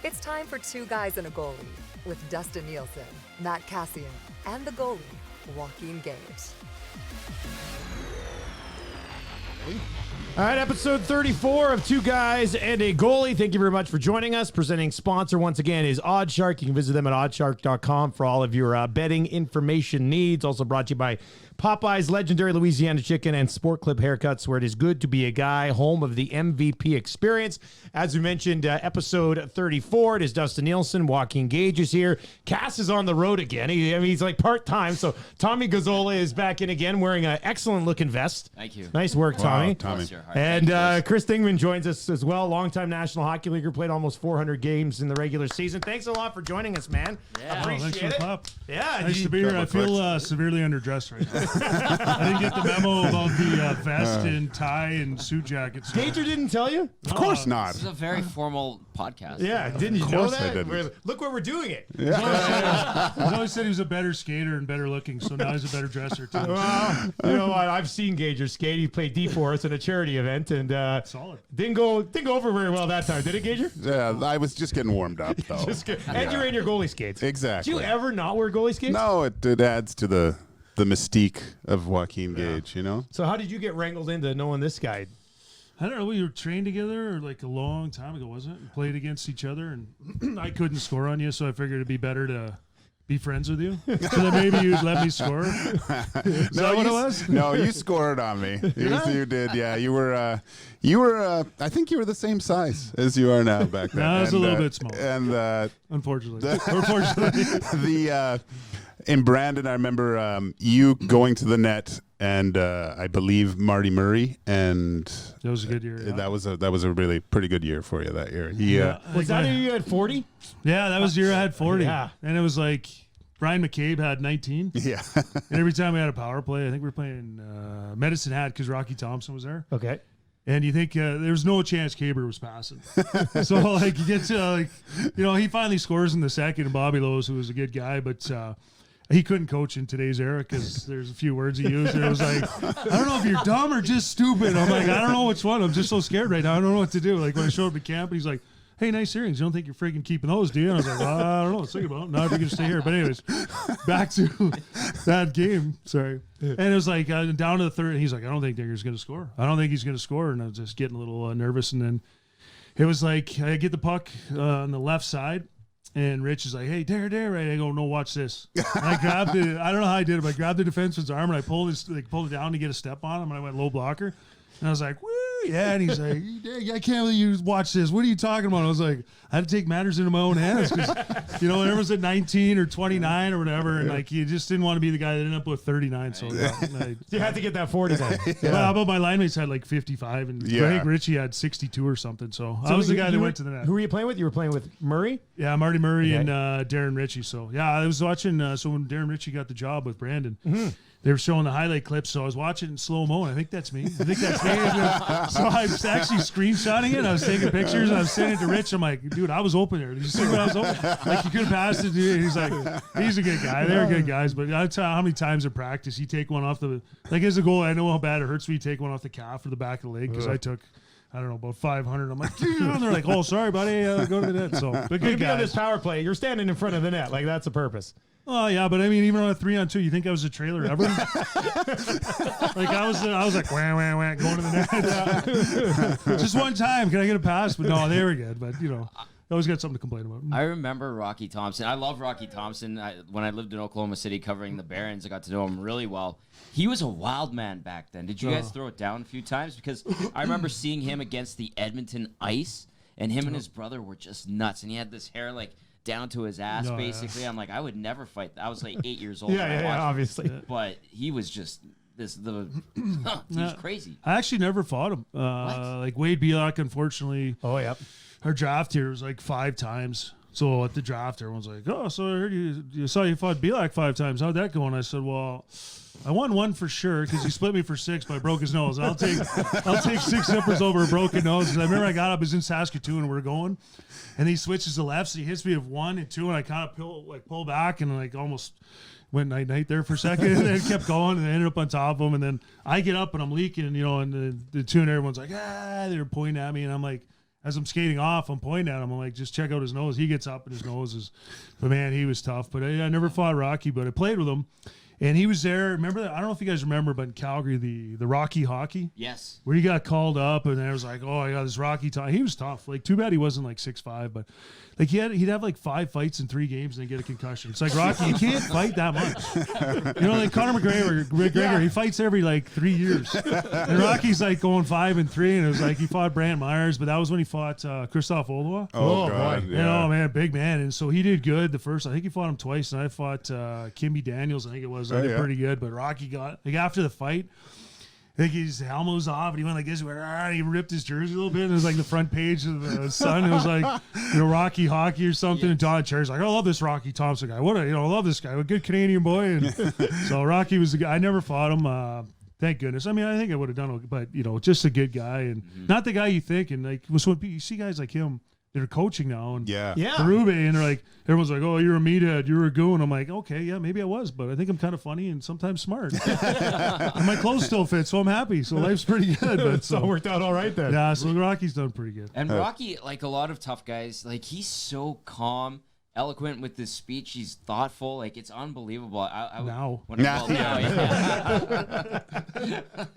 It's time for Two Guys and a Goalie with Dustin Nielsen, Matt Cassian, and the goalie, Joaquin Gage. All right, episode 34 of Two Guys and a Goalie. Thank you very much for joining us. Presenting sponsor once again is OddsShark. You can visit them at oddshark.com for all of your betting information needs. Also brought to you by Popeyes, legendary Louisiana chicken, and Sport Clip haircuts, where it is good to be a guy, home of the MVP experience. As we mentioned, episode 34, it is Dustin Nielsen. Joaquin Gage is here. Cass is on the road again. He's like part-time, so Tommy Gazzola is back in again, wearing an excellent-looking vest. Thank you. Nice work, Tommy. Tommy. And Chris Dingman joins us as well, longtime National Hockey Leaguer, played almost 400 games in the regular season. Thanks a lot for joining us, man. Yeah. Appreciate it. Yeah, nice to be here. I feel severely underdressed right now. I didn't get the memo about the vest and tie and suit jacket. So. Gator didn't tell you? Of course not. This is a very formal podcast. Yeah, didn't you Of know course that? I didn't. Look where we're doing it. Yeah. He's always said he was a better skater and better looking, so now he's a better dresser too. Well, you know what? I've seen Gager skate. He played D for us at a charity event, and Solid. didn't go over very well that time, did it, Gager? Yeah, I was just getting warmed up, though. And you're in your goalie skates. Exactly. Do you ever not wear goalie skates? No, it adds to the mystique of Joaquin Gage, you know? So how did you get wrangled into knowing this guy? I don't know. We were trained together like a long time ago, wasn't it? We played against each other, and I couldn't score on you, so I figured it'd be better to be friends with you, so that maybe you'd let me score. Is that what it was? No, you scored on me. You did, yeah. You were. I think you were the same size as you are now back then. No, I was a little bit small. And Unfortunately, or fortunately. In Brandon, I remember you going to the net, and I believe Marty Murray, and That was a good year. Yeah. that was a really pretty good year for you that year. Was that you had 40? Yeah, that was the year I had 40. Yeah. And it was like Brian McCabe had 19. Yeah. And every time we had a power play, I think we were playing Medicine Hat because Rocky Thompson was there. Okay. And you think there was no chance Caber was passing. So, like, you get to, he finally scores in the second, and Bobby Lowe's, who was a good guy, but he couldn't coach in today's era because there's a few words he used. And it was like, I don't know if you're dumb or just stupid. I'm like, I don't know which one. I'm just so scared right now. I don't know what to do. Like, when I showed up at camp, he's like, hey, nice earrings. You don't think you're freaking keeping those, do you? And I was like, well, I don't know. Let's think about it. Not if you're going to stay here. But anyways, back to that game. Sorry. And it was like down to the third. He's like, I don't think Digger's going to score. I don't think he's going to score. And I was just getting a little nervous. And then it was like, I get the puck on the left side. And Rich is like, hey, Dare, right? I go, no, watch this. And I grabbed it. I don't know how I did it, but I grabbed the defenseman's arm and I pulled it down to get a step on him. And I went low blocker. And I was like, woo, yeah. And he's like, I can't believe you watch this. What are you talking about? And I was like, I had to take matters into my own hands because, everyone's at 19 or 29 or whatever. And like, you just didn't want to be the guy that ended up with 39. So You had to get that 40 then. Well, how about my line mates had like 55 and I think Richie had 62 or something. So I was the guy that went to the net. Who were you playing with? You were playing with Murray? Yeah, Marty Murray and Darren Ritchie. So, yeah, I was watching. So when Darren Ritchie got the job with Brandon, they were showing the highlight clips. So I was watching in slow-mo, and I think that's me. So I was actually screenshotting it. I was taking pictures, and I was sending it to Rich. I'm like, dude, I was open there. Did you see what I was open? Like, you could have passed it. Dude. He's like, he's a good guy. They're good guys. But I'll tell you how many times in practice you take one off the – like, as a goal, I know how bad it hurts when you take one off the calf or the back of the leg because I took – I don't know, about 500. I'm like, dude. And they're like, oh, sorry, buddy. Go to the net. So, but good Maybe on this guys. power play, you're standing in front of the net. Like, that's the purpose. Oh, yeah, but I mean, even on a 3-on-2, you think I was a trailer ever? Like, I was like, wah, wah, wah, going to the net. Just one time. Can I get a pass? But no, they were good. But, I always got something to complain about. I remember Rocky Thompson. I love Rocky Thompson. When I lived in Oklahoma City covering the Barons, I got to know him really well. He was a wild man back then. Did you guys throw it down a few times? Because I remember seeing him against the Edmonton Ice, and him and his brother were just nuts. And he had this hair like down to his ass, basically. I'm like, I would never fight. I was like 8 years old. Yeah, obviously. But he was just he was crazy. I actually never fought him. Like Wade Belak, unfortunately. Oh, yeah. Our draft here was like 5 times. So at the draft, everyone's like, oh, so I heard you saw you fought Belak 5 times. How'd that go? And I said, well, I won 1 for sure because he split me for 6, but I broke his nose. I'll take 6 zippers over a broken nose. And I remember I got up, I was in Saskatoon, and we were going, and he switches to left, so he hits me with 1 and 2, and I kind of pull back and like almost went night there for a second, and then kept going, and I ended up on top of him. And then I get up and I'm leaking, and the tune, everyone's like, they were pointing at me, and I'm like, as I'm skating off, I'm pointing at him. I'm like, just check out his nose. He gets up and his nose is, but man, he was tough. But I never fought Rocky, but I played with him. And he was there. Remember that? I don't know if you guys remember, but in Calgary, the Rocky hockey. Yes. Where he got called up, and I was like, "Oh, I got this Rocky time." He was tough. Like, too bad he wasn't like 6'5", but like he'd have like 5 fights in 3 games and then get a concussion. It's like, Rocky, you can't fight that much. You know, like Conor McGregor, he fights every like 3 years. And Rocky's like going 5 and 3, and it was like he fought Brant Myers, but that was when he fought Christoph Olua. Oh God, You know, man, big man. And so he did good the first. I think he fought him twice, and I fought Kimby Daniels. I think it was. I did pretty good, but Rocky got like after the fight. I think his helmet was off, and he went like this. And he ripped his jersey a little bit, and it was like the front page of the Sun. It was like, you know, Rocky Hockey or something. Yes. And Don Cherry's like, I love this Rocky Thompson guy. I love this guy. A good Canadian boy. And so Rocky was the guy. I never fought him. Thank goodness. I mean, I think I would have done it, but you know, just a good guy and not the guy you think. And like, when you see guys like him, they're coaching now, and Berube, and they're like, everyone's like, "Oh, you're a meathead, you're a goon." I'm like, okay, yeah, maybe I was, but I think I'm kind of funny and sometimes smart. And my clothes still fit, so I'm happy. So life's pretty good. But So it worked out all right then. yeah, so Rocky's done pretty good. And Rocky, like a lot of tough guys, like he's so calm, eloquent with his speech. He's thoughtful. Like it's unbelievable. Now. Yeah.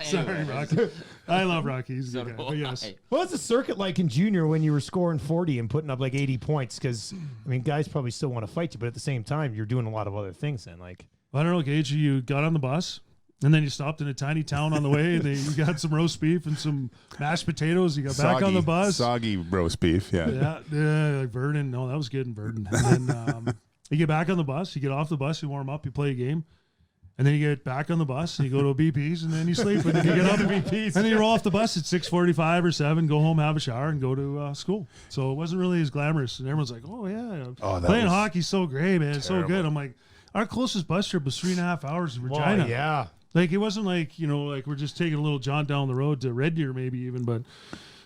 Sorry, Rocky. I love Rocky. He's a good guy. But yes. What was the circuit like in junior when you were scoring 40 and putting up like 80 points? Because, I mean, guys probably still want to fight you, but at the same time, you're doing a lot of other things then. Like, I don't know, Gage, you got on the bus, and then you stopped in a tiny town on the way, and you got some roast beef and some mashed potatoes. You got back on the bus. Soggy roast beef, yeah. Yeah, like Vernon. No, that was good in Vernon. And then you get back on the bus, you get off the bus, you warm up, you play a game, and then you get back on the bus, and you go to a BP's, and then you sleep, and then you get up at BP's, and then you roll off the bus at 6:45 or 7, go home, have a shower, and go to school. So it wasn't really as glamorous, and everyone's like, "Oh yeah, playing hockey's so great, man, it's so good." I'm like, our closest bus trip was 3.5 hours in Regina. well, yeah. Like, it wasn't like, you know, like we're just taking a little jaunt down the road to Red Deer maybe even, but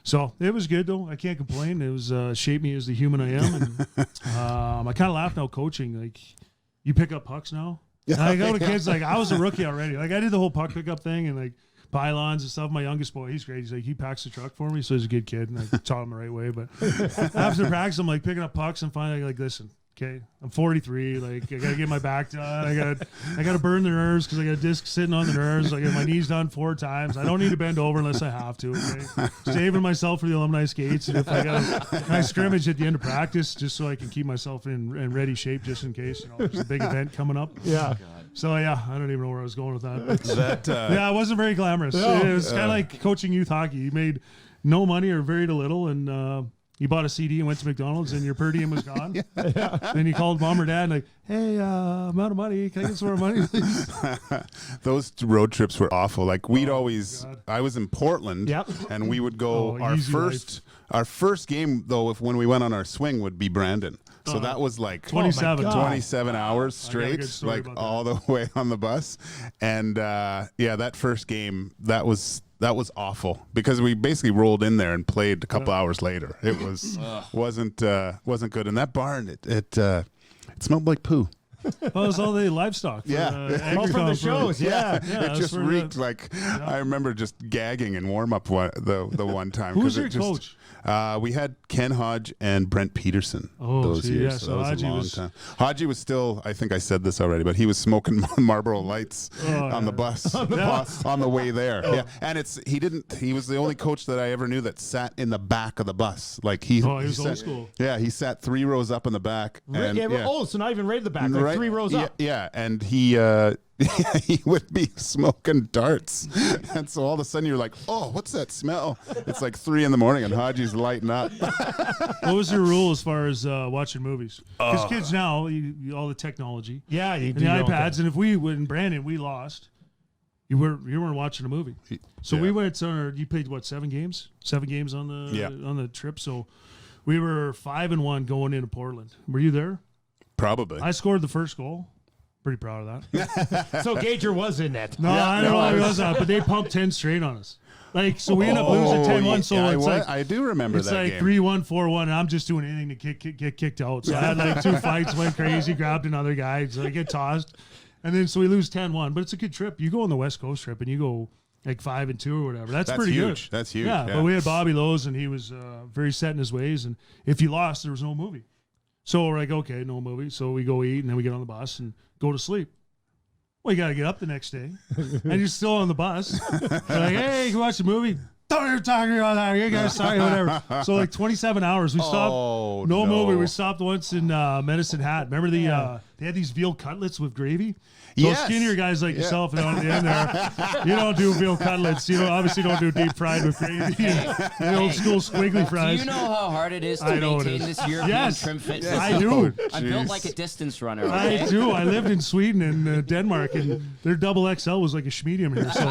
so it was good though. I can't complain. It was shaped me as the human I am. And I kind of laugh now coaching. Like, you pick up pucks now. And I go to kids, like I was a rookie already. Like I did the whole puck pickup thing and like pylons and stuff. My youngest boy, he's great. He's like, he packs the truck for me. So he's a good kid and I taught him the right way. But after practice, I'm like picking up pucks and finally like, listen, okay, I'm 43. Like, I gotta get my back done. I gotta burn the nerves because I got a disc sitting on the nerves. I got my knees done 4 times. I don't need to bend over unless I have to. Okay, saving myself for the alumni skates. And if I got a nice scrimmage at the end of practice, just so I can keep myself in ready shape just in case, you know, there's a big event coming up. Yeah. So yeah, I don't even know where I was going with that. But, That yeah, it wasn't very glamorous. No. It was kind of like coaching youth hockey. You made no money or very little, and you bought a CD and went to McDonald's, and your per diem was gone. Then you called mom or dad, and like, hey, I'm out of money. Can I get some more money? those road trips were awful. Like we'd always, God. I was in Portland, Yep. and we would go. Easy Our first game though, when we went on our swing, would be Brandon. So that was like 27. God. 27 hours I got a good straight, story like about all the way on the bus. And yeah, that first game, that was awful because we basically rolled in there and played a couple hours later. It was wasn't good. And that barn, it smelled like poo. Well, it was all the livestock. For, Yeah. All from the shows, yeah. It that's just for reeked the- like I remember just gagging in warm up the one time. Who was 'cause your it just- coach? We had Ken Hodge and Brent Peterson Oh, those see, years. yeah, So so that was Hodgie a long was- time. Hodgie was still, I think I said this already, but he was smoking Marlboro Lights on the bus on the way there. Yeah, and he was the only coach that I ever knew that sat in the back of the bus. Like he was sat, old school. Yeah, he sat 3 rows up in the back. And, Oh, so not even right at the back, like 3 rows up. Yeah, and he he would be smoking darts, and so all of a sudden you're like, "Oh, what's that smell?" It's like 3 a.m. and Hodgie's lighting up. What was your rule as far as watching movies? Because kids now, all the technology, Yeah, you and do the your own iPads, thing. and if when Brandon we lost, you weren't watching a movie. So we went you played what 7 games? 7 games on the trip. So we were 5-1 going into Portland. Were you there? Probably. I scored the first goal. Pretty proud of that. So Gager was in that. No, I don't know what it was, but they pumped 10 straight on us. Like, so we end up losing 10-1. So yeah, it's like I do remember it's that like game. 3-1, 4-1, and I'm just doing anything to get kicked out. So I had like 2 fights, went crazy, grabbed another guy, so I get tossed, and then so we lose 10-1. But it's a good trip. You go on the West Coast trip, and you go like 5-2 or whatever. That's That's pretty huge. good. That's huge. Yeah, but we had Bobby Lowe's, and he was very set in his ways. And if you lost, there was no movie. So we're like, okay, no movie. So we go eat, and then we get on the bus and go to sleep. Well, you got to get up the next day, and you're still on the bus. We're like, hey, you can watch the movie. Don't ever talk about that. You guys, sorry, whatever. So like 27 hours. We stopped. Oh, no no. movie. We stopped once in Medicine Hat. Remember they had these veal cutlets with gravy? So Yes. skinnier guys like yourself down at the end there, you don't do veal cutlets. You obviously don't do deep fried with gravy. The old school squiggly fries. Do you know how hard it is to I know it maintain is. this European Yes. trim fit? Yes, I do. I'm built like a distance runner. I Okay? do. I lived in Sweden and Denmark, and their double XL was like a medium here. So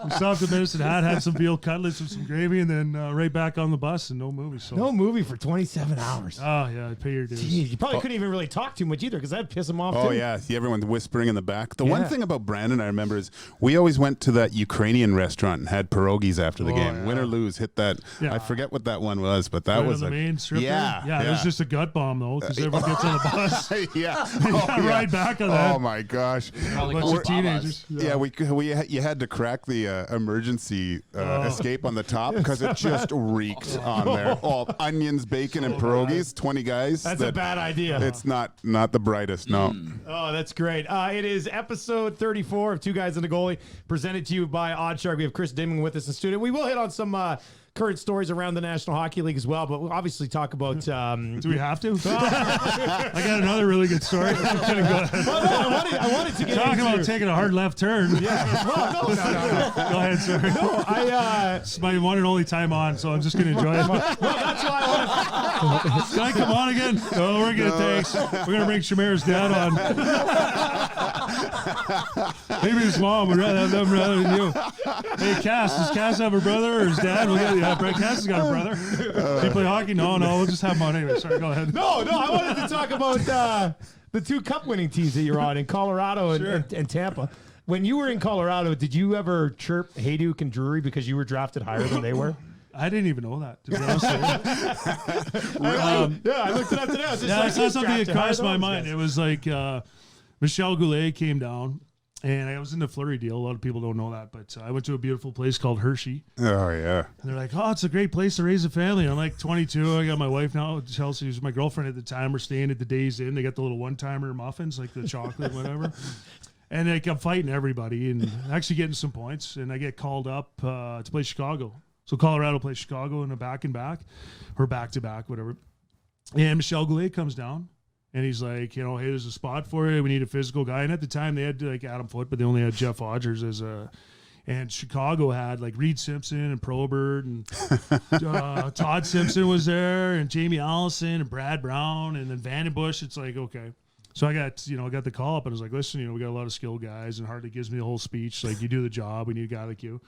we stopped at Medicine Hat, had some veal cutlets with some gravy, and then right back on the bus and no movie. So No movie for 27 hours. oh yeah, pay your dues. Jeez, you probably couldn't even really talk too much either because that'd piss him off Oh too. yeah, see everyone whispering in the back. The one Yeah. thing about Brandon I remember is we always went to that Ukrainian restaurant and had pierogies after the Oh, game. yeah. Win or lose, hit that. Yeah. I forget what that one was, but that Right was on the main strip. yeah, there? Yeah. It was just a gut bomb though, because everyone gets on the bus. yeah. Yeah, right back on that. Oh my gosh. Probably Bunch called of teenagers. Yeah, you had to crack the emergency escape on the top because it just reeked on there. Oh, onions, bacon, and pierogies. 20 guys. That's a bad idea. It's not the brightest. No. Oh, that's great. It is episode 34 of Two Guys and a Goalie, presented to you by Oddshark. We have Chris Dingman with us in studio. We will hit on some current stories around the National Hockey League as well, but we'll obviously talk about... Do we have to? I got another really good story. I'm gonna go ahead. Well, no, I wanted to get Talking into... about taking a hard left turn. Yeah. Well, no. Go ahead, sir. No, It's my one and only time on, so I'm just going to enjoy it. well, that's why I wanted... Can I come on again? No, we're good, thanks. We're going to bring Shamir's dad on. Maybe his mom would rather have them rather than you. Hey, Cass, does Cass have a brother or his dad? Brett Cass has got a brother. Do you play hockey? No, we'll just have him on anyway. Sorry, go ahead. No, I wanted to talk about the two cup-winning teams that you're on in Colorado and Tampa. When you were in Colorado, did you ever chirp Hayduk and Drury because you were drafted higher than they were? I didn't even know that, to be honest with you. Yeah, I looked it up today. I was just Yeah, like, it's not he's something that drafted higher crossed than my those mind. guys. It was like Michel Goulet came down, and I was in the Fleury deal. A lot of people don't know that, but I went to a beautiful place called Hershey. Oh yeah. And they're like, oh, it's a great place to raise a family. I'm like 22. I got my wife now, Chelsea, who's my girlfriend at the time. We're staying at the Days Inn. They got the little one-timer muffins, like the chocolate, whatever. And like I'm fighting everybody and actually getting some points. And I get called up to play Chicago. So Colorado plays Chicago in a back-and-back or back-to-back, whatever. And Michel Goulet comes down. And he's like, hey, there's a spot for you. We need a physical guy. And at the time, they had like Adam Foote, but they only had Jeff Odgers as a. And Chicago had like Reed Simpson and Probert and Todd Simpson was there and Jamie Allison and Brad Brown and then Vandenbush. It's like, okay. So I got the call up and I was like, listen, we got a lot of skilled guys and Hartley gives me the whole speech. Like, you do the job. We need a guy like you.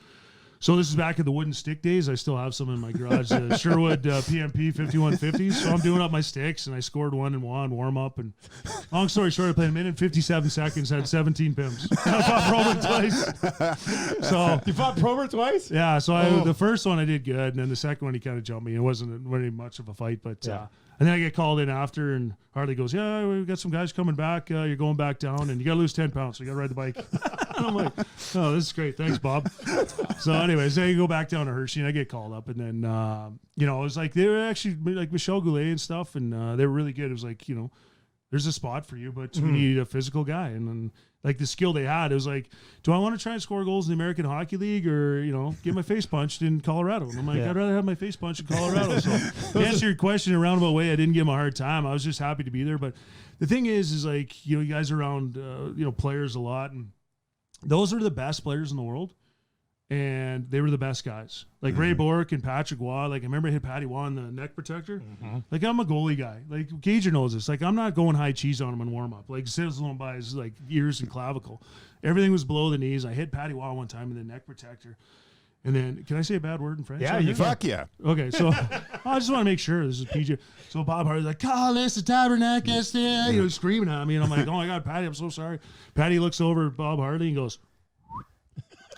So this is back in the wooden stick days. I still have some in my garage. Sherwood PMP 5150s. So I'm doing up my sticks, and I scored 1-1 warm up. And long story short, I played a minute and 57 seconds, had 17 pims. I fought Probert twice. So You fought Probert twice? yeah, so the first one I did good, and then the second one he kind of jumped me. It wasn't really much of a fight, but and then I get called in after, and Hartley goes, yeah, we've got some guys coming back. You're going back down, and you got to lose 10 pounds, so you got to ride the bike. And I'm like, oh, this is great. Thanks, Bob. So anyways, I go back down to Hershey, and I get called up, and then, it was like they were actually like Michel Goulet and stuff, and they were really good. It was like, there's a spot for you, but we need a physical guy. And then like the skill they had, it was like, do I want to try and score goals in the American Hockey League or, get my face punched in Colorado? And I'm like, I'd rather have my face punched in Colorado. So to answer your question in a roundabout way, I didn't give him a hard time. I was just happy to be there. But the thing is like, you guys are around, players a lot, and those are the best players in the world. And they were the best guys. Like Ray Bork and Patrick Waugh. Like I remember I hit Patty Waugh in the neck protector. Like I'm a goalie guy. Like Gager knows this. Like I'm not going high cheese on him in warm up. Like sizzling by his like ears and clavicle. Everything was below the knees. I hit Patty Waugh one time in the neck protector. And then, can I say a bad word in French? Yeah, you Fuck yeah. Okay, so I just want to make sure this is PJ. So Bob Hartley's like, "Carlos, the tabernacle is there," screaming at me, and I'm like, "Oh my God, Patty, I'm so sorry." Patty looks over at Bob Hartley and goes.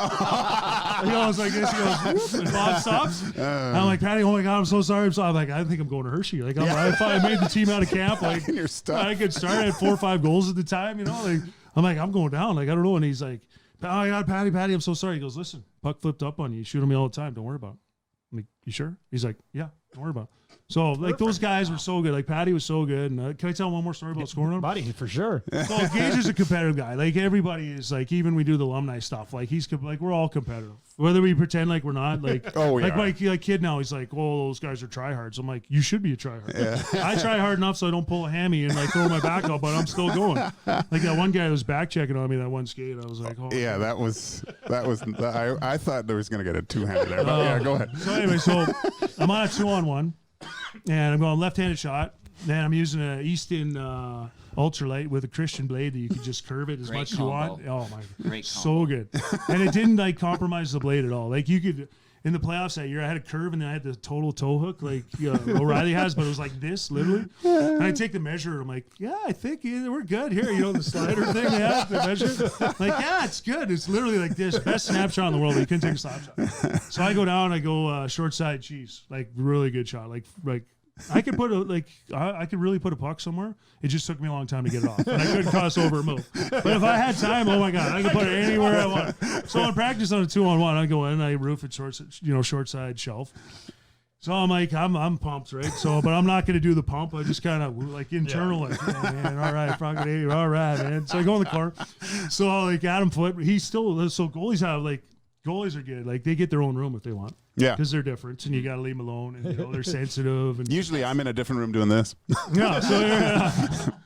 He goes like this. He goes, and Bob stops. And I'm like, Patty, oh my God, I'm so sorry. I'm like, I think I'm going to Hershey. Like, I thought I made the team out of camp. Like, You're stuck. I could start. I had 4 or 5 goals at the time. Like, I'm going down. Like, I don't know. And he's like, I got Patty, I'm so sorry. He goes, listen, puck flipped up on you. You shoot on me all the time. Don't worry about it. I'm like, you sure? He's like, yeah, don't worry about it. So, like, those guys were so good. Like, Patty was so good. And can I tell one more story about scoring on him? Buddy, for sure. So, Gage is a competitive guy. Like, everybody is, like, even we do the alumni stuff. Like, like, we're all competitive. Whether we pretend like we're not. Like, like my kid now, he's like, oh, those guys are tryhards. I'm like, you should be a tryhard. Yeah. I try hard enough so I don't pull a hammy and, like, throw my back up, but I'm still going. Like, that one guy that was back checking on me that one skate. I was like, oh. Yeah, that was I thought there was going to get a two-hander there. But yeah, go ahead. So, anyway, I'm on a 2-on-1. And I'm going left-handed shot. Then I'm using an Easton ultralight with a Christian blade that you can just curve it as much as you want. Oh my, so good. And it didn't like compromise the blade at all. Like you could in the playoffs that year, I had a curve and then I had the total toe hook like O'Reilly has, but it was like this literally. And I take the measure. And I'm like, yeah, I think we're good here. You know the slider thing they have the measure. Like yeah, it's good. It's literally like this. Best snapshot in the world. But you couldn't take a snapshot. So I go down. I go short side cheese. Like really good shot. Like. I could put I could really put a puck somewhere. It just took me a long time to get it off, and I couldn't cross over a move. But if I had time, oh my god, I could put it anywhere I want. So in practice on a 2-on-1, I go in, I roof it short side shelf. So I'm like, I'm pumped, right? So, but I'm not going to do the pump. I just kind of like internal, like, oh, man, all right, fucking 80, all right, man. So I go in the corner. So like Adam Foote, he's still so goalies are good. Like they get their own room if they want. Yeah. Because they're different and you got to leave them alone and they're sensitive. And usually I'm in a different room doing this. Yeah. So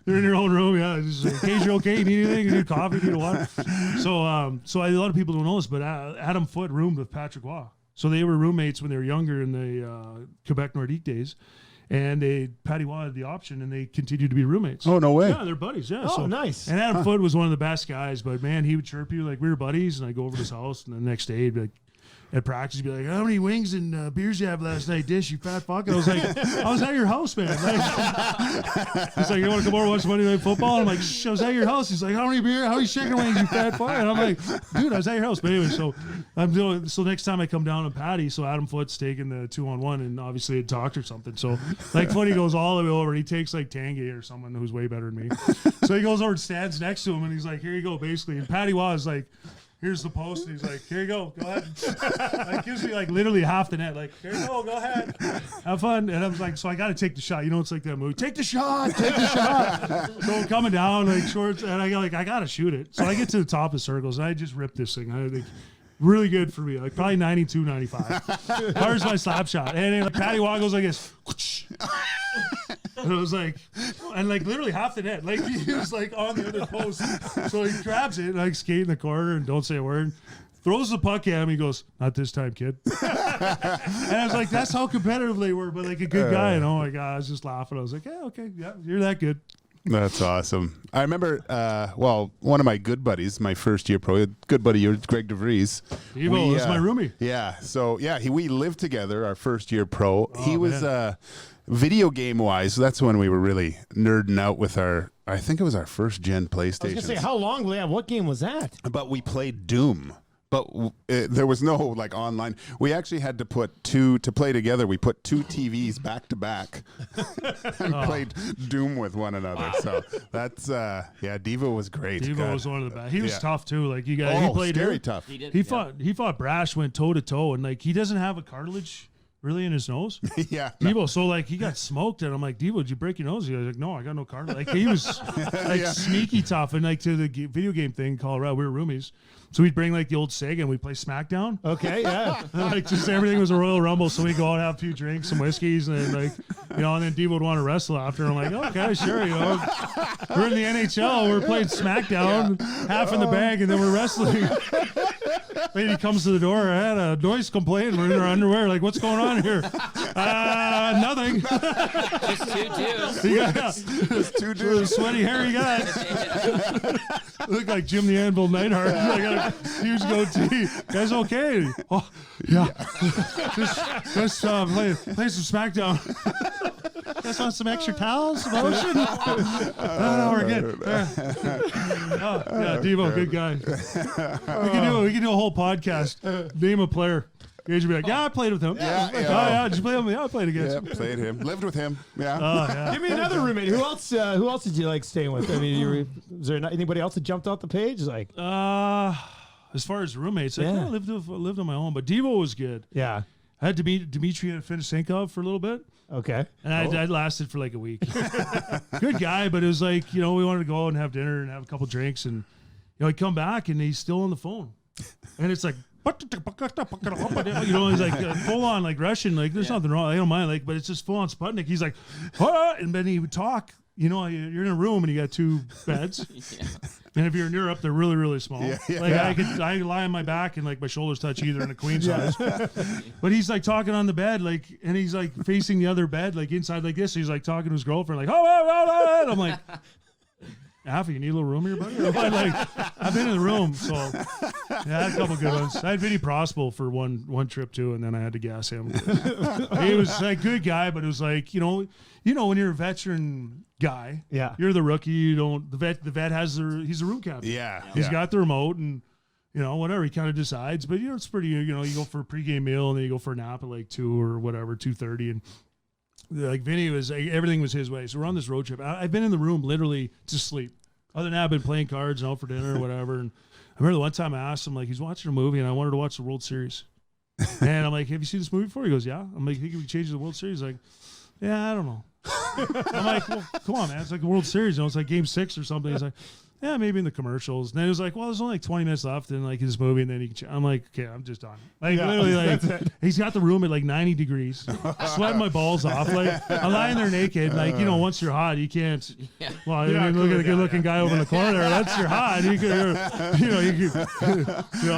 they're in your own room. Yeah. Just in case you're okay. You need anything? You need coffee? You need water? So a lot of people don't know this, but Adam Foote roomed with Patrick Waugh. So they were roommates when they were younger in the Quebec Nordique days. And Patty Waugh had the option, and they continued to be roommates. Oh, no way. Yeah, they're buddies. Yeah. Oh, nice. And Adam Foote was one of the best guys, but man, he would chirp you like we were buddies. And I go over to his house, and the next day he'd be like, at practice, he'd be like, "How many wings and beers you have last night, Dish? You fat fuck." And I was like, "I was at your house, man." Like, he's like, "You want to come over and watch Monday Night Football?" And I'm like, "Shh, I was at your house." He's like, "How many beer? How many chicken wings, you fat fuck?" And I'm like, "Dude, I was at your house." But anyway, so next time I come down to Patty, so Adam Foote's taking the 2-on-1, and obviously had talked or something. So like Foote goes all the way over, and he takes like Tanguay or someone who's way better than me. So he goes over and stands next to him, and he's like, "Here you go," basically. And Patty Waugh is like, here's the post. And he's like, "Here you go. Go ahead." Like, gives me like literally half the net. Like, "Here you go. Go ahead. Have fun." And I was like, so I got to take the shot. You know, it's like that movie. Take the shot. Take the shot. So I'm coming down like shorts, and I got to shoot it. So I get to the top of circles, and I just ripped this thing. I think really good for me. Like probably 92, 95. Hard's my slap shot. And like Patty Waugh goes like this. And it was like, and like literally half the net. Like he was like on the other post. So he grabs it, like skate in the corner and don't say a word. Throws the puck at him. He goes, "Not this time, kid." And I was like, that's how competitive they were, but like a good guy. And oh my God, I was just laughing. I was like, yeah, okay, yeah, you're that good. That's awesome. I remember, one of my good buddies, my first year pro, good buddy, yours, Greg DeVries. Evo, that's my roomie. Yeah. So, yeah, we lived together our first year pro. He was video game wise. That's when we were really nerding out with I think it was our first gen PlayStation. I was going to say, how long? What game was that? But we played Doom. But there was no like online. We actually had to to play together. We put 2 TVs back to back and played Doom with one another. So that's Devo was great. Devo was one of the best. He was tough too. Like he played very tough. He fought Brash, went toe to toe, and like he doesn't have a cartilage really in his nose. Yeah. Devo, so like he got smoked, and I'm like, "Devo, did you break your nose?" He was like, "No, I got no cartilage." Like he was like sneaky tough, and like to the video game thing in Colorado, we were roomies. So we'd bring like the old Sega and we'd play SmackDown. Okay, yeah. Like just everything was a Royal Rumble. So we'd go out and have a few drinks, some whiskeys, and then like, and then Devo would want to wrestle after. I'm like, okay, sure, we're in the NHL, we're playing SmackDown, half in the bag, and then we're wrestling. Lady comes to the door. I had a noise complaint. We're in our underwear. Like, what's going on here? Nothing. Just 2 dudes. Yeah. Just 2 dudes. Sweaty, hairy guy. Look like Jim the Anvil Neidhart. I got a huge goatee. Guys, okay? Oh, yeah. just play some SmackDown. Guys want some extra towels? Lotion? No, we're good. Devo, good guy. We can do a whole podcast. Name a player. Gage would be like, "Yeah, I played with him." Did you play with him? Yeah, I played against him. Yeah, played him. Lived with him. Yeah. Give me another roommate. Who else did you like staying with? I mean, was there anybody else that jumped off the page? Like, as far as roommates, like, Yeah. I lived on my own, but Devo was good. Yeah. I had Dimitri and Finisenkov for a little bit, Okay. and I lasted for like a week. Good guy, but it was like, we wanted to go out and have dinner and have a couple drinks, and he'd come back and he's still on the phone, and it's like, he's like full on like Russian, like there's nothing wrong, I don't mind, like, but it's just full on Sputnik. He's like, and then he would talk. You're in a room and you got 2 beds. And if you're in Europe, they're really, really small. I lie on my back and like my shoulders touch either in a queen size. But he's like talking on the bed, like, and he's like facing the other bed, like inside like this. He's like talking to his girlfriend, like, and I'm like, Alfie, you need a little room here, buddy? But like, I've been in the room, so I had a couple good ones. I had Vinny Prospel for one trip too, and then I had to gas him. He was like good guy, but it was like, when you're a veteran guy, you're the rookie. You don't. The vet has he's the room captain. He's got the remote, and whatever he kind of decides. But it's pretty. You go for a pregame meal, and then you go for a nap at like 2 or whatever, 2:30, and like Vinny was everything was his way. So we're on this road trip. I've been in the room literally to sleep. Other than that, I've been playing cards and out for dinner or whatever. And I remember the one time I asked him, like, he's watching a movie, and I wanted to watch the World Series. And I'm like, have you seen this movie before? He goes, yeah. I'm like, think we change the World Series? He's like, yeah, I don't know. I'm like, well, come on, man. It's like the World Series. It's like Game 6 or something. He's like, yeah, maybe in the commercials. And then he was like, well, there's only like 20 minutes left in like his movie, and then I'm like, okay, I'm just done. Like literally, like he's got the room at like 90 degrees, sweating my balls off. Like I'm lying there naked. Like once you're hot, you can't. Well, look at a good-looking guy over in the corner. That's you're hot. You can,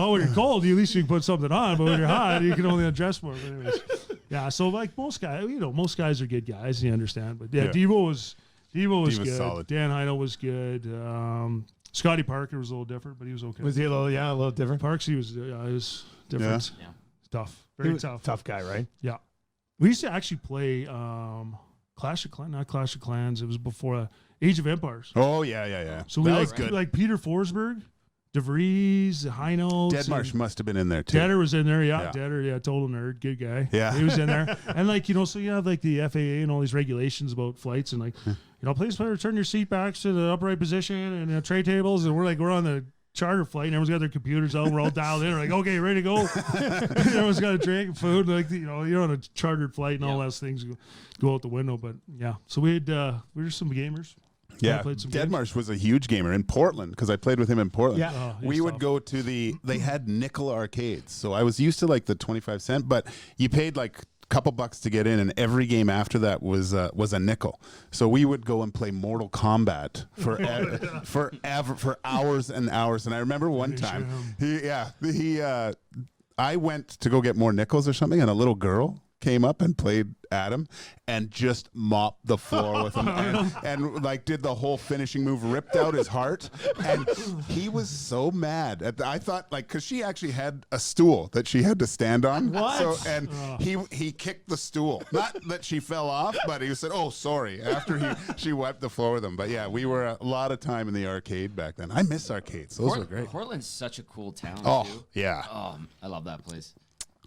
when you're cold, at least you can put something on. But when you're hot, you can only undress more. But anyways, so like most guys, most guys are good guys. You understand? But Devo was good. Solid. Dan Heino was good. Scotty Parker was a little different, but he was okay. Was he a little different? Parks, he was different. Yeah. Tough. Very tough. Tough guy, right? Yeah. We used to actually play Clash of Clans, not Clash of Clans. It was before Age of Empires. Oh, yeah. So that we was good. like Peter Forsberg, DeVries, Heino. Deadmarsh must have been in there too. Deader was in there, yeah. Deader, total nerd, good guy. Yeah. He was in there. And like, so you have like the FAA and all these regulations about flights and like, please return your seat backs to the upright position and tray tables. And we're on the charter flight and everyone's got their computers out. We're all dialed in. We're like, okay, ready to go. Everyone's got a drink, food. Like, you're on a chartered flight and all those things go out the window. But yeah, so we were some gamers. Yeah, Deadmarsh was a huge gamer in Portland because I played with him in Portland. Yeah. We would go to they had nickel arcades. So I was used to like the 25 cent, but you paid like couple bucks to get in, and every game after that was a nickel. So we would go and play Mortal Kombat for hours and hours. And I remember one time, I went to go get more nickels or something, and a little girl came up and played Adam and just mopped the floor with him and like did the whole finishing move, ripped out his heart, and he was so mad I thought, like, because she actually had a stool that she had to stand on. He kicked the stool, not that she fell off, but he said, oh, sorry, after she wiped the floor with him. But yeah, we were a lot of time in the arcade back then. I miss arcades. Those were great. Portland's such a cool town too. Yeah. I love that place.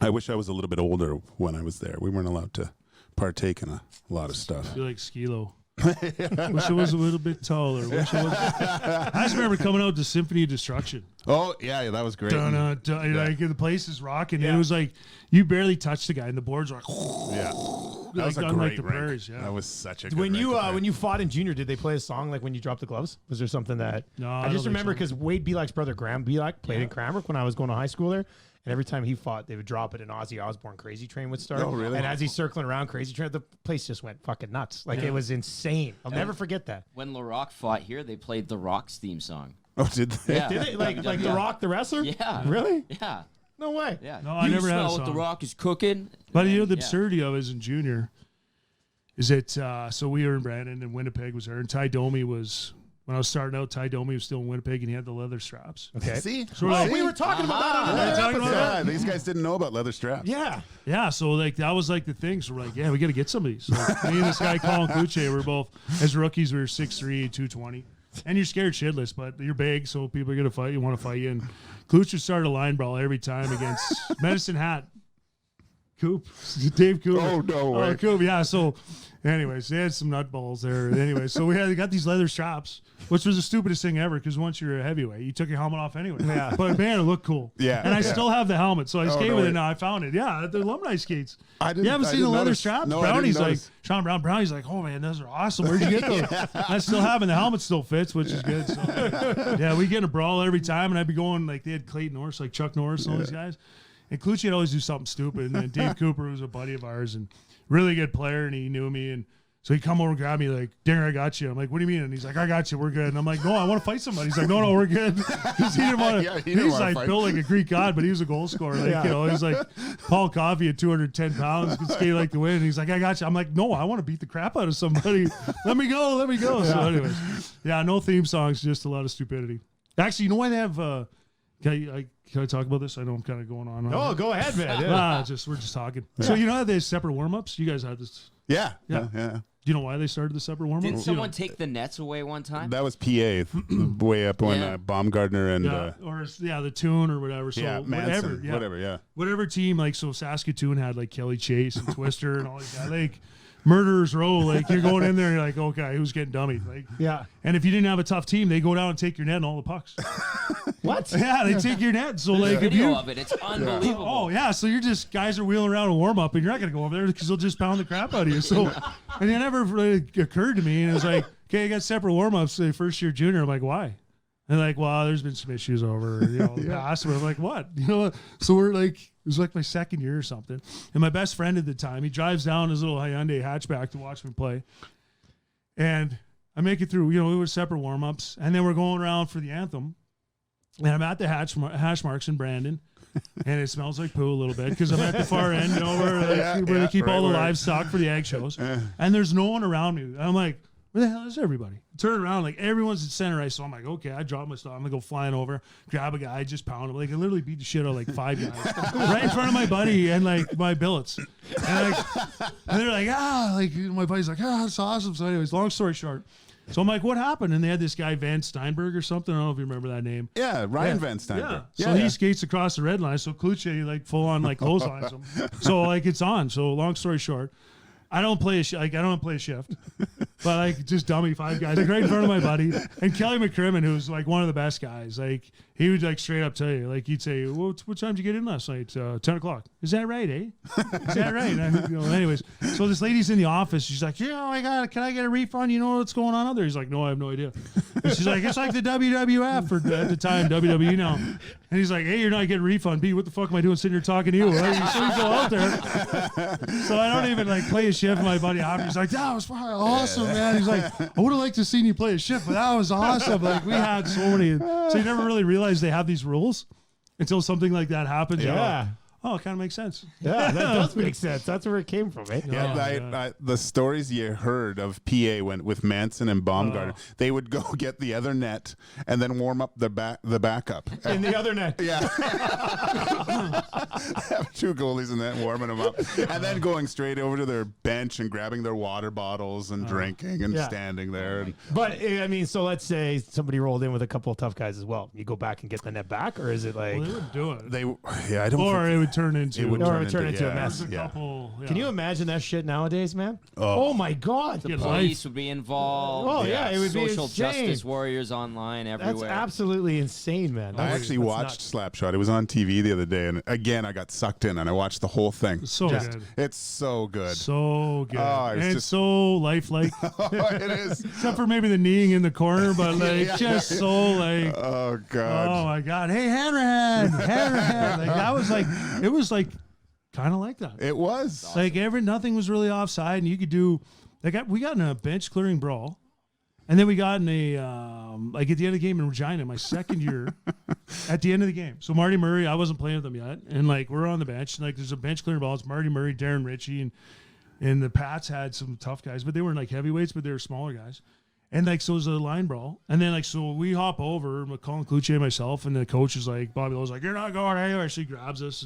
I wish I was a little bit older when I was there. We weren't allowed to partake in a lot of stuff. I feel like Skilo. Wish I was a little bit taller. I just remember coming out to Symphony of Destruction. Oh, yeah, that was great. Like the place is rocking. And it was like you barely touched the guy, and the boards were like, that was a great like the rink. prairies. Yeah, that was such a good When you rink. when you fought in junior, did they play a song like when you dropped the gloves? Was there something that No, I just don't remember think because Wade Belak's brother Graham Belak played in Cranbrook when I was going to high school there. And every time he fought, they would drop it, and Ozzy Osbourne Crazy Train would start. Oh, really? And as he's circling around Crazy Train, the place just went fucking nuts. Like, it was insane. I'll never forget that. When La Rock fought here, they played The Rock's theme song. Oh, did they? Yeah. Did they? Like The Rock, the wrestler? Yeah. Really? Yeah. No way. Yeah. No, I You never had a smell what The song. Rock is cooking. But the absurdity of it is in junior is that so we were in Brandon and Winnipeg was there, and Ty Domi was. When I was starting out, Ty Domi was still in Winnipeg, and he had the leather straps. Okay. See? So we're like, we were talking about that on another talking about episode. Yeah, these guys didn't know about leather straps. Yeah. Yeah, so like that was like the thing. So we're like, yeah, we got to get some of these. Like, me and this guy Colin Kluche, we're both as rookies. We were 6'3", 220, and you're scared shitless, but you're big, so people are gonna fight. You want to fight you. And Kluche started a line brawl every time against Medicine Hat. Coop, Dave Cooper. Oh, no way. Coop, yeah. So, anyways, they had some nutballs there. Anyway, so they got these leather straps, which was the stupidest thing ever because once you're a heavyweight, you took your helmet off anyway. Yeah. But man, it looked cool. Yeah, and I yeah. still have the helmet, so I skate no with way. it now. I found it. Yeah, at the alumni skates. I didn't. You haven't I seen the didn't leather notice. straps? No, I didn't Brownie's like notice. Sean Brown. Brownie's like, oh man, those are awesome. Where'd you get those? I still have them. The helmet still fits, which is good. So, yeah, we get in a brawl every time, and I'd be going like they had Clayton Norris, like Chuck Norris, and all these guys. And Clucci would always do something stupid. And then Dave Cooper was a buddy of ours and really good player, and he knew me. And so he'd come over and grab me like, Dinger, I got you. I'm like, what do you mean? And he's like, I got you. We're good. And I'm like, no, I want to fight somebody. He's like, no, we're good. Because he didn't want to. Yeah, he didn't He's wanna like fight. built like a Greek god, but he was a goal scorer. Like, you know, he's like Paul Coffey at 210 pounds, could skate like the wind. And he's like, I got you. I'm like, no, I want to beat the crap out of somebody. Let me go. So anyways, yeah, no theme songs, just a lot of stupidity. Actually, you know why they have, can I talk about this? I know I'm kind of going on. Oh, go ahead, man. Yeah. We're just talking. So you know how they have separate warm-ups? You guys had this. Yeah. Yeah. Yeah. Do you know why they started the separate warm-ups? Didn't someone take the nets away one time? That was PA way up when Yeah. Baumgartner and the tune or whatever. So Manson, whatever. yeah. Whatever team, like, so Saskatoon had like Kelly Chase and Twister and all these guys, like Murderers Row. Like, you're going in there and you're like, okay, who's getting dummied? Like, Yeah. and if you didn't have a tough team, they go down and take your net and all the pucks. What? Yeah, they take your net. So like, if Video you, of it. It's unbelievable. oh yeah, so you're just guys are wheeling around a warm up, and you're not gonna go over there because they'll just pound the crap out of you. So, and it never really occurred to me, and it was like, okay, I got separate warm ups. First year junior, I'm like, why? And like, well, there's been some issues over, the past. But I'm like, what? So we're like, it was like my second year or something. And my best friend at the time, he drives down his little Hyundai hatchback to watch me play. And I make it through, we were separate warm ups. And then we're going around for the anthem. And I'm at the hash marks in Brandon. And it smells like poo a little bit because I'm at the far end, where they keep all the livestock for the egg shows. And there's no one around me. And I'm like, where the hell is everybody? Turn around, like everyone's at center ice. So I'm like, okay, I drop my stuff. I'm gonna go flying over, grab a guy, just pound him. Like, I literally beat the shit out of like 5 guys right in front of my buddy and like my billets. And they're like, my buddy's like, that's awesome. So anyways, long story short. So I'm like, what happened? And they had this guy, Van Steinberg or something. I don't know if you remember that name. Yeah, Ryan Van Steinberg. Yeah. So he skates across the red line. So Kluche like full on like clotheslines him. So like it's on. So long story short, I don't play a shift, but like just dummy 5 guys like right in front of my buddy and Kelly McCrimmon, who's like one of the best guys. Like he would like straight up tell you, like he'd say, well, what time did you get in last night? 10 o'clock. Is that right, eh? Is that right? And anyways, so this lady's in the office. She's like, can I get a refund? You know what's going on out there? He's like, no, I have no idea. And she's like, it's like the WWF or at the time WWE now. And he's like, hey, you're not getting a refund. B, what the fuck am I doing sitting here talking to you? Like, so you go out there. So I don't even like play a shift. My buddy after, he's like, that was fucking awesome, man. He's like, I would have liked to seen you play a shift, but that was awesome. Like we had so many. So you never really realize they have these rules until something like that happens. Yeah. You're like, oh, it kind of makes sense. Yeah, that does make sense. That's where it came from, eh? Yeah, the stories you heard of PA with Manson and Baumgartner, they would go get the other net and then warm up the backup. In the other net. Yeah. Have 2 goalies and then warming them up. And then going straight over to their bench and grabbing their water bottles and drinking and standing there. And But, I mean, so let's say somebody rolled in with a couple of tough guys as well. You go back and get the net back, or is it like... Well, they wouldn't do it. I don't Or think it would turn into. it would turn into a mess. There's a Yeah. couple. Yeah. Can you imagine that shit nowadays, man? Oh. My God. The Get police would be involved. Oh, yeah, it would be Social insane. justice warriors online everywhere. That's absolutely insane, man. I actually watched Slapshot. It was on TV the other day, and again, I got sucked in, and I watched the whole thing. So good. It's so good. So good. Oh, it's and just- so lifelike. Oh, it is. Except for maybe the kneeing in the corner, but like just so like. Oh God. Oh my God! Hey, Hanrahan, Hanrahan! Like that was like it was like kind of like that. It was. Like nothing was really offside, and you could do. Like we got in a bench clearing brawl, and then we got in a like at the end of the game in Regina, my second year, at the end of the game. So Marty Murray, I wasn't playing with them yet, and like we're on the bench, and like there's a bench clearing ball. It's Marty Murray, Darren Ritchie, and the Pats had some tough guys, but they weren't like heavyweights, but they were smaller guys. And like, so it was a line brawl. And then like, so we hop over, Colin Kluche and myself, and the coach is like, Bobby Lowe's like, you're not going anywhere. So he grabs us.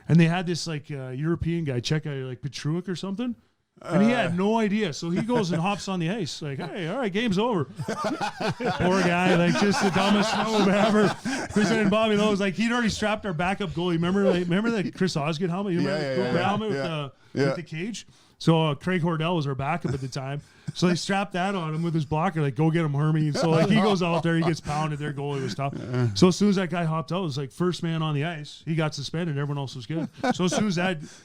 And they had this like European guy, Czech guy, like Petruik or something. And he had no idea. So he goes and hops on the ice. Like, hey, all right, game's over. Poor guy, like just the dumbest move ever. Presented Bobby Lowe's, like he'd already strapped our backup goalie. Remember the Chris Osgood helmet? You remember the helmet with the cage? So Craig Hordell was our backup at the time. So they strapped that on him with his blocker, like, go get him, Hermie. And so like he goes out there, he gets pounded. Their goalie was tough. So as soon as that guy hopped out, it was like first man on the ice. He got suspended. Everyone else was good. So as soon as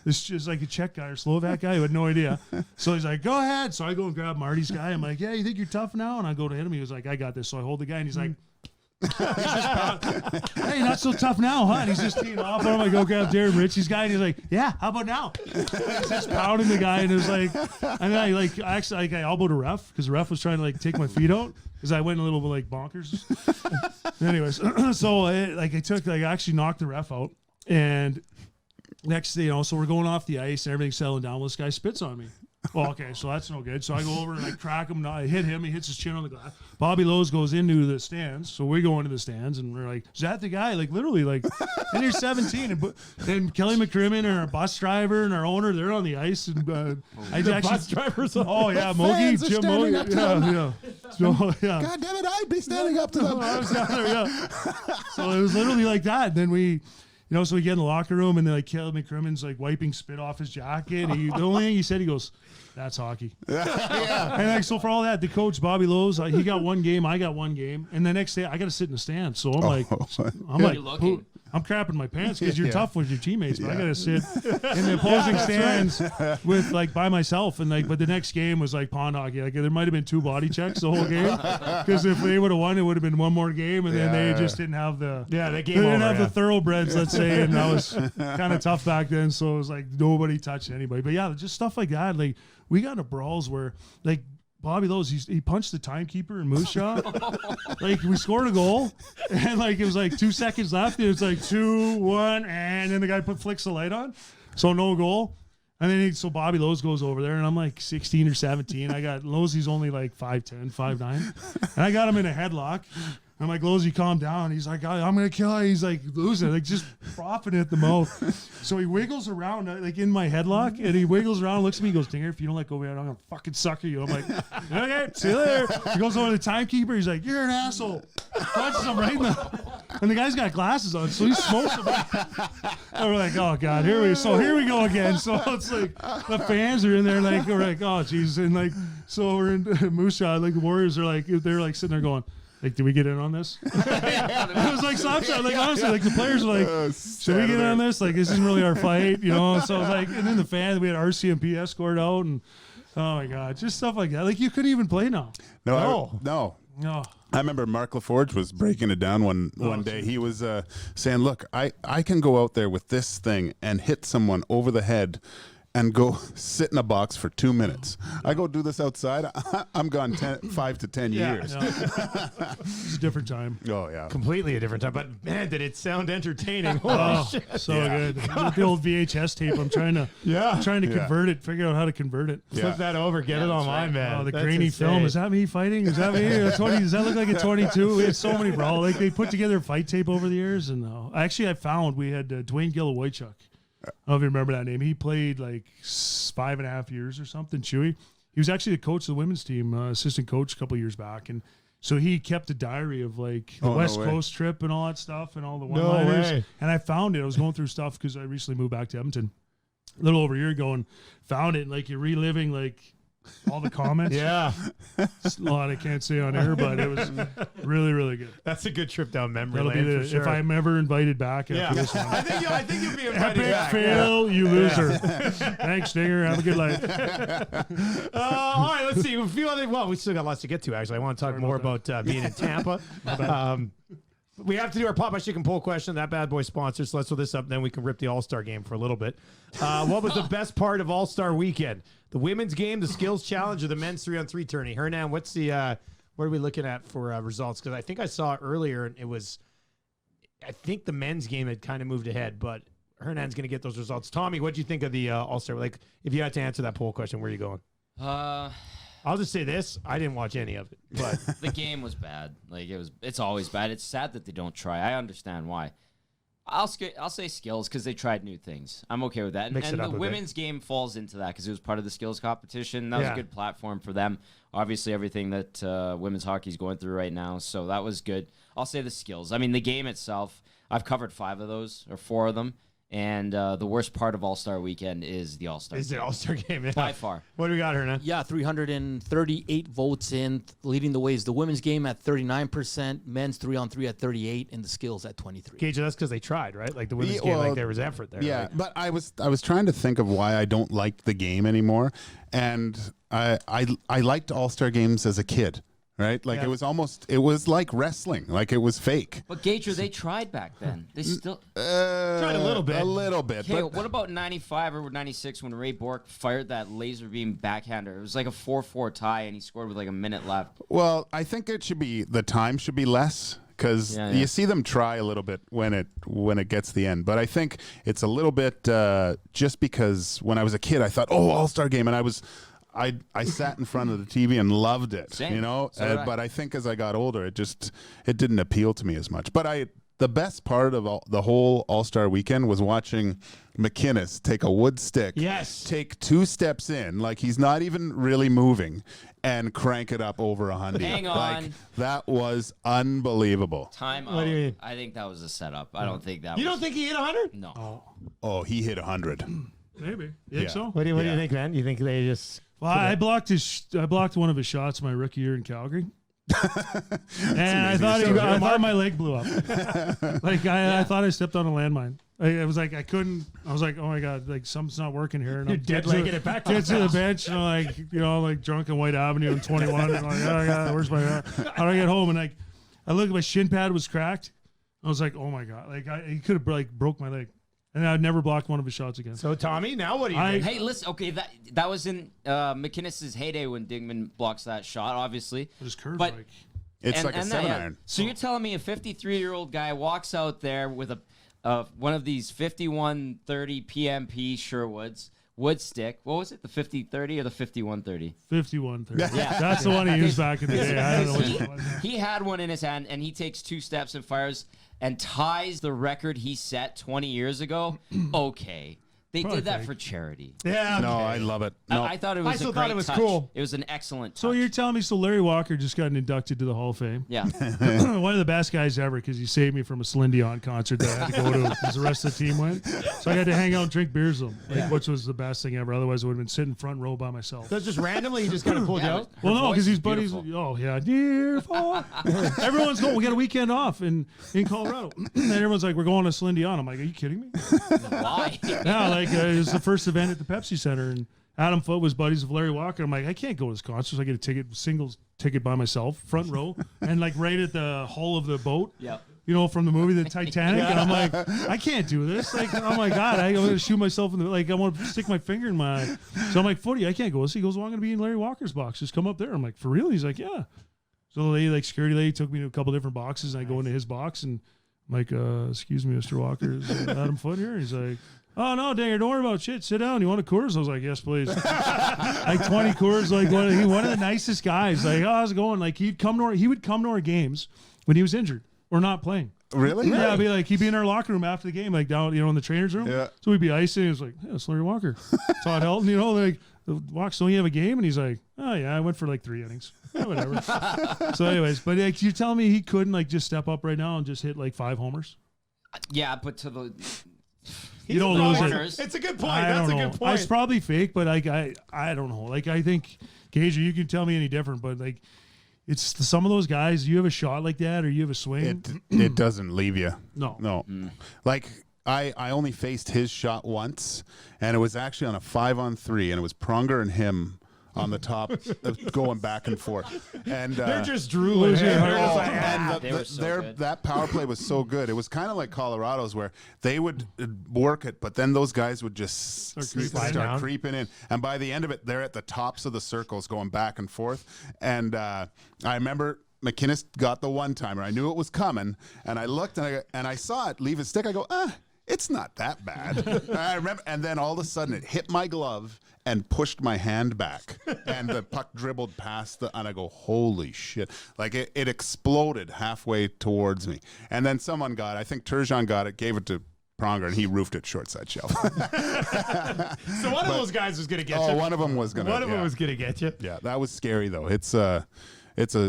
this is like a Czech guy or Slovak guy who had no idea. So he's like, go ahead. So I go and grab Marty's guy. I'm like, yeah, you think you're tough now? And I go to hit him. He was like, I got this. So I hold the guy and he's like, hey, not so tough now, huh? And he's just teeing off. I'm like, go grab Darren Ritchie's guy, and he's like, yeah, how about now? He's just pounding the guy, and it was like, and then I elbowed a ref because the ref was trying to like take my feet out because I went a little bit like bonkers. Anyways, so I actually knocked the ref out, and next thing so we're going off the ice and everything's settling down. Well, this guy spits on me. Well, okay, so that's no good. So I go over and I crack him. I hit him. He hits his chin on the glass. Bobby Lowe's goes into the stands. So we go into the stands and we're like, is that the guy? Like literally, like, and you're 17. And Kelly McCrimmon and our bus driver and our owner, they're on the ice. And bus drivers. Oh yeah, Mogi, Jim Mogi. Yeah. So yeah. God damn it, I'd be standing up to them. I was down there, yeah. So it was literally like that. And then we. So we get in the locker room and then like Kelly McCrimmon's like wiping spit off his jacket. The only thing he said, he goes, that's hockey. Yeah. And like, so for all that, the coach, Bobby Lowe's, he got one game, I got one game. And the next day I got to sit in the stand. So I'm I'm crapping my pants because you're tough with your teammates, but I got to sit in the opposing stands with like by myself. And like, but the next game was like pond hockey. Like there might've been 2 body checks the whole game because if they would have won, it would have been one more game. And then they just didn't have the, they didn't have the thoroughbreds, let's say. And that was kind of tough back then. So it was like nobody touched anybody, but yeah, just stuff like that. Like we got into brawls where like, Bobby Lowe's, he punched the timekeeper in Moose Jaw. Like, we scored a goal, and, like, it was, like, 2 seconds left, and it's, like, 2, 1, and then the guy flicks the light on, so no goal. And then so Bobby Lowe's goes over there, and I'm, like, 16 or 17. I got Lowe's, he's only, like, 5'10", 5'9", and I got him in a headlock. I'm like, Losey, calm down. He's like, I'm going to kill you. He's like, losing, like just frothing at the mouth. So he wiggles around, like in my headlock, and he wiggles around, looks at me, he goes, Dinger, if you don't let go of me, I'm going to fucking sucker you. I'm like, okay, see you later. He goes over to the timekeeper. He's like, you're an asshole. Punches him right in the, and the guy's got glasses on, so he smokes him. And we're like, oh, God, here we go again. So it's like, the fans are in there, like, we're like, oh, Jesus. And like, so we're in Moose Jaw, like the Warriors are like, they're like sitting there going, like, did we get in on this? It was like slapshot. Like, honestly, like the players were like, should we get in on this? Like, this isn't really our fight, So it was like, and then the fans, we had RCMP escort out, and oh my God, just stuff like that. Like, you couldn't even play now. No. I remember Mark LaForge was breaking it down one day. He was saying, look, I can go out there with this thing and hit someone over the head and go sit in a box for 2 minutes. I go do this outside, I'm gone 5 to 10 years. It's a different time. Oh, yeah. Completely a different time. But, man, did it sound entertaining. Holy shit. So good. The old VHS tape, I'm trying to convert it, figure out how to convert it. Flip that over, get it online, man. Oh, the grainy film. Is that me fighting? Is that me? Does that look like a 22? We had so many brawl. Like, they put together fight tape over the years. And actually, I found we had Dwayne Gillowoychuk. I don't know if you remember that name. He played like 5.5 years or something, Chewy. He was actually the coach of the women's team, assistant coach a couple of years back. And so he kept a diary of like the West Coast trip and all that stuff and all the one-liners. And I found it. I was going through stuff because I recently moved back to Edmonton a little over a year ago and found it. And like you're reliving like all the comments. Yeah. It's a lot I can't say on air, but it was really, really good. That's a good trip down memory That'll lane be for sure. If I'm ever invited back after this one. I think you'll be invited Epic back. fail, you loser. Thanks, Dinger. Have a good life. All right, let's see. We still got lots to get to, actually. I want to talk more about being in Tampa. We have to do our Popeyes Chicken Poll question. That bad boy sponsor. So let's throw this up, and then we can rip the All-Star game for a little bit. What was the best part of All-Star weekend? The women's game, the skills challenge, or the men's 3-on-3 tourney? Hernan, what's the what are we looking at for results? Because I think I saw earlier, and it was, I think the men's game had kind of moved ahead, but Hernan's going to get those results. Tommy, what do you think of the All-Star? Like, if you had to answer that poll question, where are you going? I'll just say this: I didn't watch any of it, but the game was bad. Like it's always bad. It's sad that they don't try. I understand why. I'll say skills because they tried new things. I'm okay with that. Mix it And up the a bit. women's game falls into that because it was part of the skills competition. That was a good platform for them. Obviously, everything that women's hockey is going through right now. So that was good. I'll say the skills. I mean, the game itself, I've covered 5 of those or 4 of them. And the worst part of All-Star Weekend is the All-Star Is game. the All-Star game? Yeah. By far. What do we got, Hernan? Yeah, 338 votes in. Leading the way is the women's game at 39%, men's 3-on-3 at 38%, and the skills at 23%. Gage, that's because they tried, right? Like the women's game, like there was effort there. Yeah, right? but I was trying to think of why I don't like the game anymore, and I liked All-Star games as a kid. Right, like Yeah. it was like wrestling, like it was fake. But Gager, they tried back then. They still Tried a little bit. Okay, but what about 95 or 96 when Ray Bourque fired that laser beam backhander? It was like a 4-4 tie, and he scored with like a minute left. well, I think the time should be less because Yeah. you see them try a little bit when it gets to the end. But I think it's a little bit just because when I was a kid, I thought, All-Star game, and I sat in front of the TV and loved it, Same. you know. So did I. But I think as I got older, it didn't appeal to me as much. But the best part of the whole All-Star weekend was watching McInnes take a wood stick, take 2 steps in, like he's not even really moving, and crank it up over 100. Hang on. Like, that was unbelievable. Time What do you mean? I think that was a setup. I don't think that You was. don't think he hit 100? No. Oh, he hit 100. Maybe. You think Yeah. so? What do you think, man? You think they just? Well, I blocked one of his shots my rookie year in Calgary. And I thought my leg blew up. Like I thought I stepped on a landmine. I was like, I couldn't. I was like, oh my god, like something's not working here. And You're dead legging it back to Get to the bench, and I'm like drunk on White Avenue in 21. And I'm like, oh god, where's my? How do I get home? And like, I look at my shin pad was cracked. I was like, oh my god, like he could have like broke my leg. And I'd never blocked one of his shots again. So Tommy, now what do you think? Hey, listen. Okay, that was in McInnes' heyday when Dingman blocks that shot. Obviously, Just curved But- like. It's like a 7-iron. So you're telling me a 53-year-old guy walks out there with one of these 5130 PMP Sherwoods wood stick. What was it? The 5030 or the 5130? 51-30. Yeah. That's the one he used back in the day. I don't know which one. He had one in his hand, and he takes 2 steps and fires and ties the record he set 20 years ago. Okay. They Probably did that fake. for charity. Yeah. No, okay. I love it. I- No. I thought it was still a thought great it was touch. cool. It was an excellent touch. So you're telling me Larry Walker just got inducted to the Hall of Fame? Yeah. One of the best guys ever because he saved me from a Celine Dion concert that I had to go to because the rest of the team went. So I got to hang out and drink beers with him, which was the best thing ever. Otherwise, I would have been sitting front row by myself. So it's just randomly, he just kind of pulled you Yeah, out. her Well, no, voice because is he's buddies. beautiful. Oh, yeah. Dear Paul. Everyone's going, we got a weekend off in Colorado. And everyone's like, we're going to Celine Dion. I'm like, are you kidding me? Why? Yeah, like it was the first event at the Pepsi Center, and Adam Foote was buddies with Larry Walker. I'm like, I can't go to this concert. So I get a singles ticket by myself, front row, and like right at the hull of the boat. Yep. You know, from the movie The Titanic, and I'm like, I can't do this. Like, oh my god, I'm gonna shoot myself in the I want to stick my finger in my eye. So I'm like, Footy, I can't go. So he goes, well, I'm gonna be in Larry Walker's box. Just come up there. I'm like, for real? He's like, yeah. So the lady, like security lady, took me to a couple different boxes, and I go into his box, and I'm like, excuse me, Mr. Walker, is Adam Foote here? He's like, oh no, Dinger, don't worry about shit. Sit down. You want a Coors? I was like, yes, please. Like 20 Coors. Like one of the nicest guys. Like, oh, how's it going? Like he would come to our games when he was injured or not playing. Really? Yeah, he'd be in our locker room after the game, like down, in the trainer's room. Yeah. So we'd be icing. It was like, yeah, it's Larry Walker. Todd Helton, like, Walks, don't you have a game? And he's like, oh yeah, I went for like 3 innings. Yeah, whatever. So anyways, but like, you're telling me he couldn't like just step up right now and just hit like 5 homers? Yeah, but to the You don't lose it. corners. It's a good point. I That's a don't know. good point. It's probably fake, but like I don't know. Like I think Gager, you can tell me any different, but like it's some of those guys. You have a shot like that, or you have a swing. It doesn't leave you. No. Like I only faced his shot once, and it was actually on a 5-on-3, and it was Pronger and him on the top, going back and forth. And They're just drooling. Lose your They're heart. just like, and They were so good. that power play was so good. It was kind of like Colorado's, where they would work it, but then those guys would just creeping start down. creeping in. And by the end of it, they're at the tops of the circles going back and forth. And I remember McInnes got the one-timer. I knew it was coming, and I looked, and I saw it leave his stick. I go, it's not that bad. I remember, and then all of a sudden it hit my glove and pushed my hand back, and the puck dribbled past and I go, holy shit. Like it exploded halfway towards me. And then someone got it. I think Turgeon got it, gave it to Pronger, and he roofed it short side shelf. So one of those guys was going to get you. Oh, one of them was going to. One of them was going to get you. Yeah, that was scary though. It's a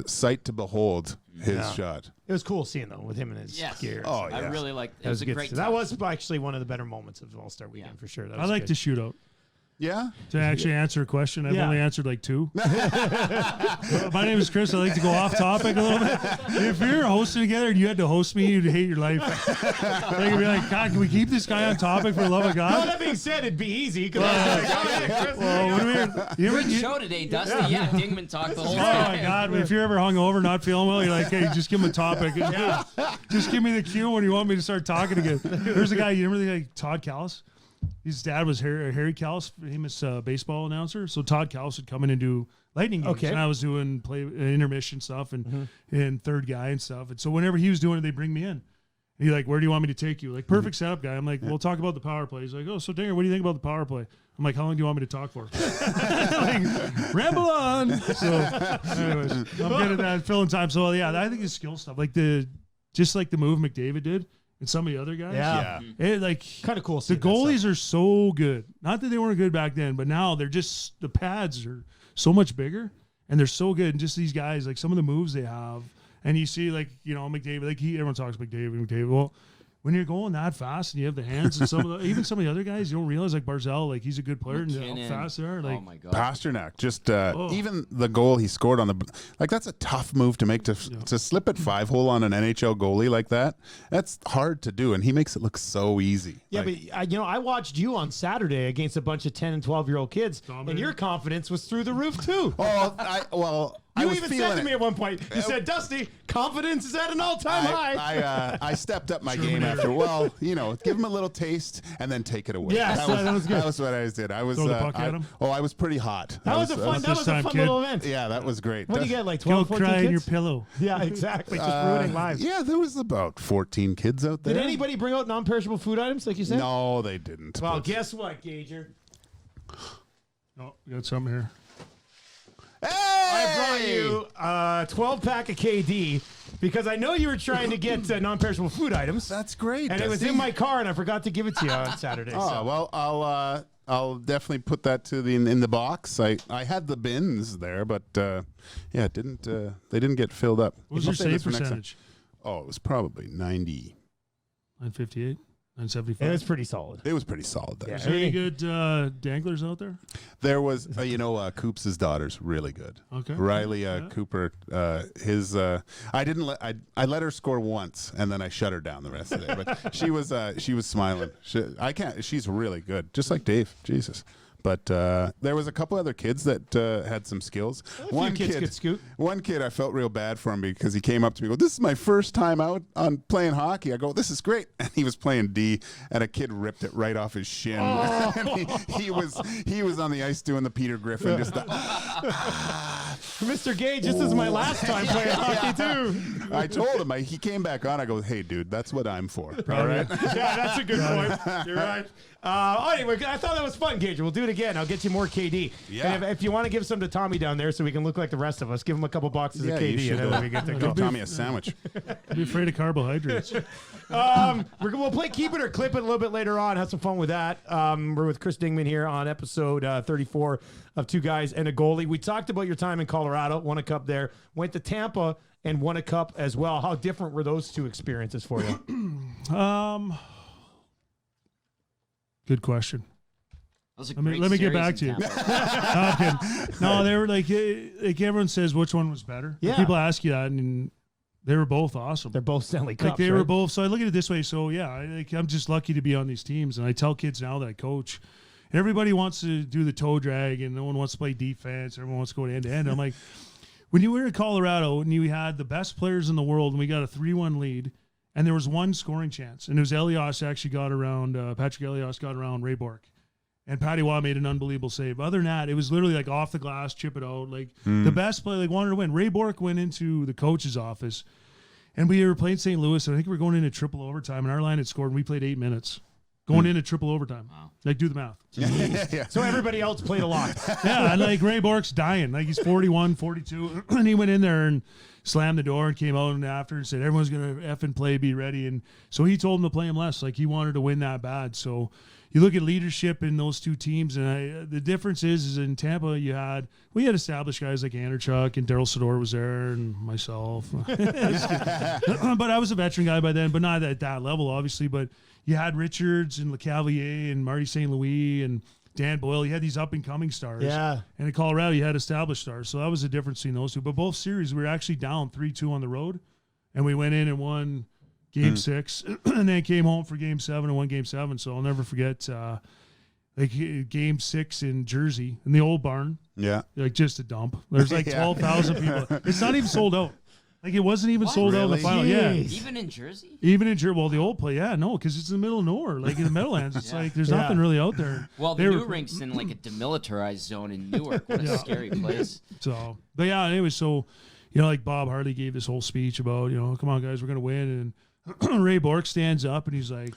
sight to behold, his shot. It was cool seeing though with him and his gear. Oh, yeah. I really liked it. It That was a good great stuff. That was actually one of the better moments of All-Star Weekend for sure. That I was like good. the shootout. Yeah? To actually answer a question, I've Yeah. only answered like 2. My name is Chris. I like to go off topic a little bit. If you're hosting together and you had to host me, you'd hate your life. Like, you'd be like, God, can we keep this guy on topic for the love of No, God? that being said, it'd be easy. Go ahead, Chris. Well, what do you Great show today, Dusty. Yeah, Dingman talked the whole Oh time. my God! If you're ever hungover, not feeling well, you're like, hey, just give him a topic. Just give me the cue when you want me to start talking again. There's a guy. You remember the guy Todd Callis? His dad was Harry Callis, famous baseball announcer. So Todd Callis would come in and do lightning games, Okay. and I was doing intermission stuff and third guy and stuff. And so whenever he was doing it, they bring me in. And he's like, "Where do you want me to take you?" Like, perfect setup guy. I'm like, "We'll talk about the power play." He's like, "Oh, so Dinger, what do you think about the power play?" I'm like, "How long do you want me to talk for?" Like, ramble on. So, anyways, I'm good at that filling time. So yeah, I think his skill stuff, like the move McDavid did, and some of the other guys. Yeah. It, like Kind of cool. the seeing that goalies stuff. are so good. Not that they weren't good back then, but now they're just the pads are so much bigger and they're so good. And just these guys, like some of the moves they have, and you see like McDavid, like everyone talks McDavid. Well, when you're going that fast and you have the hands, and even some of the other guys, you don't realize like Barzal, like he's a good player and how McKinnon. fast they are. Like Oh my God. Pasternak, just even the goal he scored on that's a tough move to make to slip at 5-hole on an NHL goalie like that. That's hard to do, and he makes it look so easy. Yeah, Like, but I watched you on Saturday against a bunch of 10 and 12-year-old kids, and Dominated. your confidence was through the roof too. I You was even feeling said to it. me at one point, you said, Dusty, confidence is at an all-time high. I stepped up my game after. Well, give him a little taste and then take it away. Yes, that was good. That was what I did. I was Throw the puck at him? I was pretty hot. That was a fun kid. little event. Yeah, that was great. What do you get, like go 12, 14 cry kids? in your pillow. Yeah, exactly. Just ruining lives. Yeah, there was about 14 kids out there. Did anybody bring out non-perishable food items, like you said? No, they didn't. Well, but- guess what, Gager? Oh, we got something here. Hey! I brought you a 12-pack of KD because I know you were trying to get non-perishable food items. That's great. And it was Dusty. in my car, and I forgot to give it to you on Saturday. Oh so. well, I'll definitely put that in the box. I had the bins there, but it didn't. They didn't get filled up. What was I'll your save this save for next time. percentage? Oh, it was probably 90. 958, 975. It was pretty solid. It was pretty solid there. Yeah. Is there any good danglers out there? There was, Coops' daughter's really good. Okay. Riley Cooper, I let her score once and then I shut her down the rest of the day. But she was smiling. She's really good, just like Dave. Jesus. But there was a couple other kids that had some skills. few kids could scoot. One kid, I felt real bad for him because he came up to me and go, "This is my first time out on playing hockey." I go, "This is great." And he was playing D, and a kid ripped it right off his shin. And he was on the ice doing the Peter Griffin, just Mr. Gage, this is my last time playing hockey, too. I told him, he came back on. I go, "Hey, dude, that's what I'm for." All right. Yeah, that's a good point. You're right. Anyway, I thought that was fun, Gage. We'll do it again. I'll get you more KD. Yeah. And if you want to give some to Tommy down there so we can look like the rest of us, give him a couple boxes Yeah, of you KD, should and then we get to go. give Tommy a sandwich. Be afraid of carbohydrates. We'll play Keep It or Clip It a little bit later on. Have some fun with that. We're with Chris Dingman here on episode 34 of Two Guys and a Goalie. We talked about your time in Colorado, won a cup there, went to Tampa and won a cup as well. How different were those two experiences for you? Good question. That was a Let me great get series back to in you. Tampa. No, I'm kidding. No, they were like everyone says which one was better. Yeah. People ask you that, and they were both awesome. They're both Stanley Cups, Like they right? were both. So I look at it this way. So yeah, I'm just lucky to be on these teams, and I tell kids now that I coach. And everybody wants to do the toe drag, and no one wants to play defense. Everyone wants to go end to end. I'm like, when you were in Colorado and you had the best players in the world, and we got a 3-1 lead, and there was one scoring chance, and it was Elias actually got around. Patrick Elias got around Ray Bork. And Patty Waugh made an unbelievable save. Other than that, it was literally like off the glass, chip it out. Like the best play, like wanted to win. Ray Bork went into the coach's office, and we were playing St. Louis, and I think we were going into triple overtime, and our line had scored, and we played 8 minutes. going into triple overtime. Wow. Like, do the math. Yeah. So everybody else played a lot. Yeah, and like Ray Bork's dying. Like he's 41, 42. And he went in there and slammed the door and came out and after and said, everyone's going to effing play, be ready. And so he told him to play him less. Like he wanted to win that bad. So you look at leadership in those two teams, and the difference is in Tampa, we had established guys like Anderchuk and Daryl Sador was there and myself. But I was a veteran guy by then, but not at that level, obviously. But you had Richards and LeCavalier and Marty St. Louis and Dan Boyle. You had these up-and-coming stars. Yeah. And in Colorado, you had established stars. So that was the difference between those two. But both series, we were actually down 3-2 on the road, and we went in and won Game 6, and then came home for Game 7 and won Game 7. So I'll never forget Game 6 in Jersey, in the old barn. Yeah. Like just a dump. There's like 12,000 people. It's not even sold out. Like it wasn't even sold out in the Really? final. Yeah. Even in Jersey? Even in Jersey. Well, the old play, yeah, no, because it's in the middle of nowhere. Like in the Meadowlands, it's like there's nothing really out there. Well, the new rink's in like a demilitarized zone in Newark. What a scary place. So, but yeah, anyway, so, like Bob Harley gave this whole speech about, come on, guys, we're going to win. And Ray Bork stands up and he's like,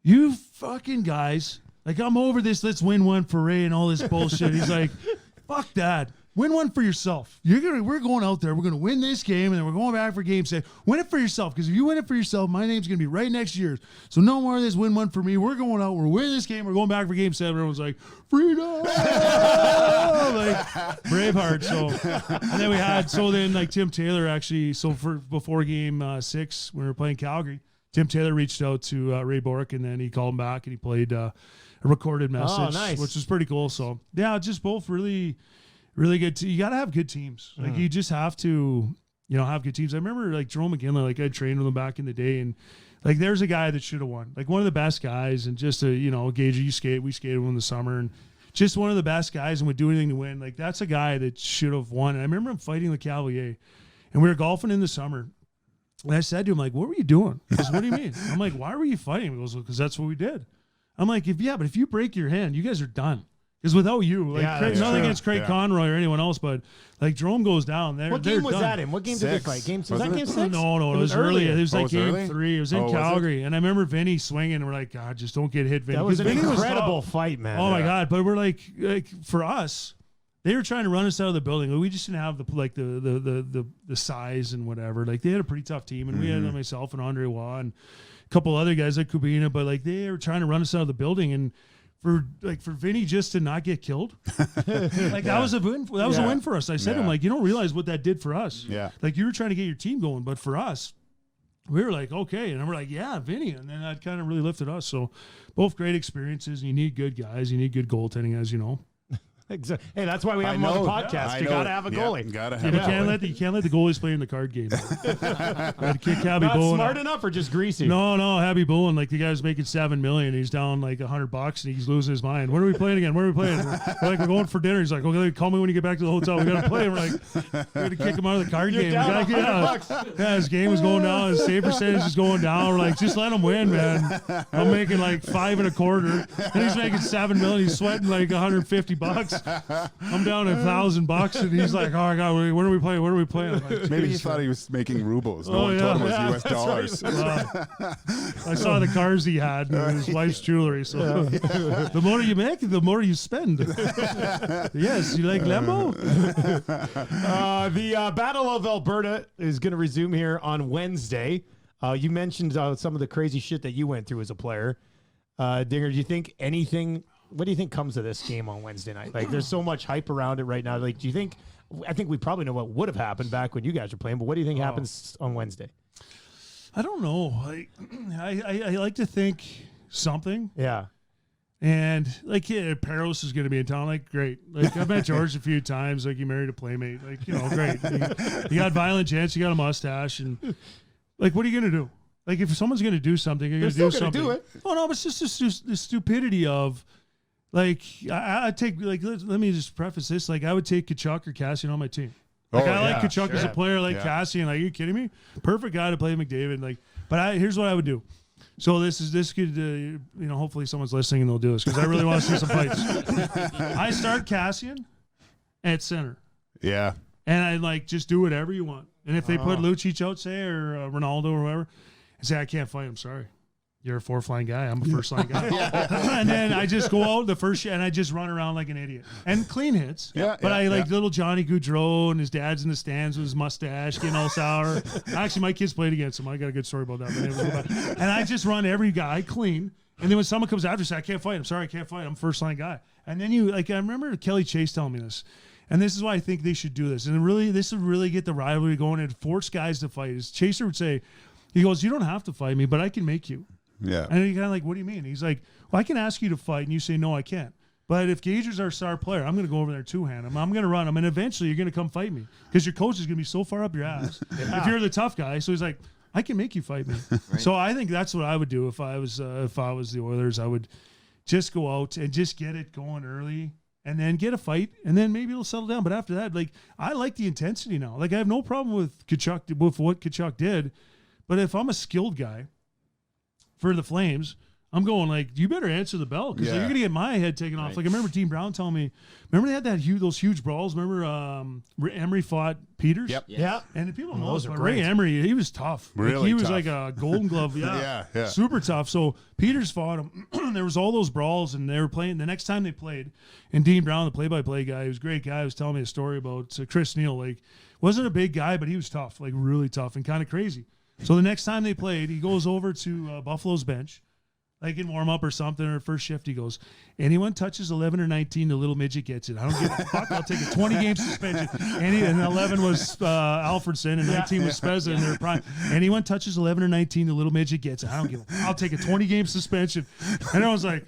you fucking guys, like, I'm over this. Let's win one for Ray and all this bullshit. He's like, fuck that. Win one for yourself. We're going out there. We're going to win this game, and then we're going back for Game 6. Win it for yourself, because if you win it for yourself, my name's going to be right next to yours. So no more of this win one for me. We're going out. We're winning this game. We're going back for Game 7. Everyone's like, freedom! Like, Braveheart. And then like Tim Taylor actually, before Game 6, when we were playing Calgary, Tim Taylor reached out to Ray Bork, and then he called him back, and he played a recorded message, which was pretty cool. So, yeah, just both really good. You got to have good teams. Like you just have to, have good teams. I remember like Jerome McGinley, like I trained with him back in the day, and like there's a guy that should have won, like one of the best guys, and just Gage, we skated with him in the summer, and just one of the best guys and would do anything to win. Like that's a guy that should have won. And I remember him fighting LeCavalier, and we were golfing in the summer. And I said to him, like, what were you doing? He goes, what do you mean? I'm like, why were you fighting? He goes, because that's what we did. I'm like, but if you break your hand, you guys are done. Because without you, like nothing against Craig Conroy or anyone else, but like Jerome goes down there. What game was that in? What game did they fight? Was that Game 6? No, it was early. It was like Game early? 3. It was in Calgary, and I remember Vinny swinging, and we're like, God, just don't get hit, Vinny. That was an Vinny incredible fight, man. Oh my God! But we're like for us, they were trying to run us out of the building. We just didn't have the size and whatever. Like they had a pretty tough team, and we had myself and Andre Waugh and a couple other guys like Kubina, but like they were trying to run us out of the building, and for Vinny just to not get killed, that was a win. That was a win for us. I said to him, like, you don't realize what that did for us. Yeah. Like you were trying to get your team going, but for us, we were like, okay, and we're like, yeah, Vinny, and then that kind of really lifted us. So both great experiences. And you need good guys. You need good goaltending, as you know. Exactly. Hey, that's why we have him on the podcast. You got to have a goalie. Gotta Yeah, have you can't let the goalies play in the card game. I had to kick Habby Not Bullen. smart enough or just greasy? No, Habby Bullen, like the guy's making $7 million. He's down like $100 and he's losing his mind. When are we playing again? We're like, we're going for dinner. He's like, okay, call me when you get back to the hotel. We got to play. And we're like, we got to kick him out of the card game. Down Yeah, his game was going down. His save percentage is going down. We're like, just let him win, man. I'm making like 5 1/4, and he's making $7 million. He's sweating like $150. I'm down $1,000, and he's like, "Oh God, when are we playing? What are we playing?" Like, Maybe he thought he was making rubles. No one told him it was US dollars. I saw the cars he had and his wife's jewelry. So the more you make, the more you spend. Yes, you like Lambo? The Battle of Alberta is going to resume here on Wednesday. You mentioned some of the crazy shit that you went through as a player. Dinger, do you think anything? What do you think comes of this game on Wednesday night? Like, there's so much hype around it right now. Like, do you think? I think we probably know what would have happened back when you guys were playing, but what do you think happens on Wednesday? I don't know. I like to think something. Yeah. And like, Peros is going to be in town. Like, great. Like, I've met George a few times. Like, he married a playmate. Like, great. He got violent chance. He got a mustache. And like, what are you going to do? Like, if someone's going to do something, you're going to do something. Do it. Oh no, but it's just the stupidity of, like, I take, like, let me just preface this. Like, I would take Kachuk or Cassian on my team. Like, I like Kachuk as a player. Like Cassian. Like, are you kidding me? Perfect guy to play McDavid. Like, but here's what I would do. So this could hopefully someone's listening and they'll do this because I really want to see some fights. I start Cassian at center. Yeah. And I like just do whatever you want. And if they put Lucic out, say, or Ronaldo or whoever, and say I can't fight, I'm sorry. you're a fourth line guy. I'm a first line guy. And then I just go out the first and I just run around like an idiot and clean hits. Yeah, but yeah, I like yeah. little Johnny Gaudreau and his dad's in the stands with his mustache getting all sour. Actually, my kids played against him. I got a good story about that. But anyway, and I just run every guy clean. And then when someone comes after, say, I can't fight. I'm sorry, I can't fight. I'm a first line guy. And then I remember Kelly Chase telling me this. And this is why I think they should do this. And really, this would really get the rivalry going and force guys to fight. As Chaser would say, he goes, you don't have to fight me, but I can make you. Yeah. And you're kind of like, what do you mean? He's like, well, I can ask you to fight, and you say, no, I can't. But if Gager's our star player, I'm going to go over there two-hand him. I'm going to run him, and eventually you're going to come fight me because your coach is going to be so far up your ass if you're the tough guy. So he's like, I can make you fight me. Right. So I think that's what I would do if I was the Oilers. I would just go out and just get it going early and then get a fight, and then maybe it'll settle down. But after that, like, I like the intensity now. Like, I have no problem with Tkachuk, with what Tkachuk did. But if I'm a skilled guy for the Flames, I'm going like, you better answer the bell because you're going to get my head taken off. Like, I remember Dean Brown telling me, remember they had those huge brawls? Remember Emery fought Peters? Yep. Yeah. And people know those this, are but Ray great. Emery, he was tough. Really like, he was tough. like a Golden Glove. Yeah, yeah. Super tough. So Peters fought him. There was all those brawls, and they were playing. The next time they played, and Dean Brown, the play-by-play guy, he was a great guy, was telling me a story about Chris Neal. Like, wasn't a big guy, but he was tough, like really tough and kind of crazy. So the next time they played, he goes over to Buffalo's bench, like in warm up or something, or first shift. He goes, anyone touches 11 or 19, the little midget gets it. I don't give a fuck. I'll take a 20-game suspension. And 11 was Alfredson, and 19 was Spezza in their prime. Anyone touches 11 or 19, the little midget gets it. I don't give a fuck. I'll take a 20-game suspension. And I was like,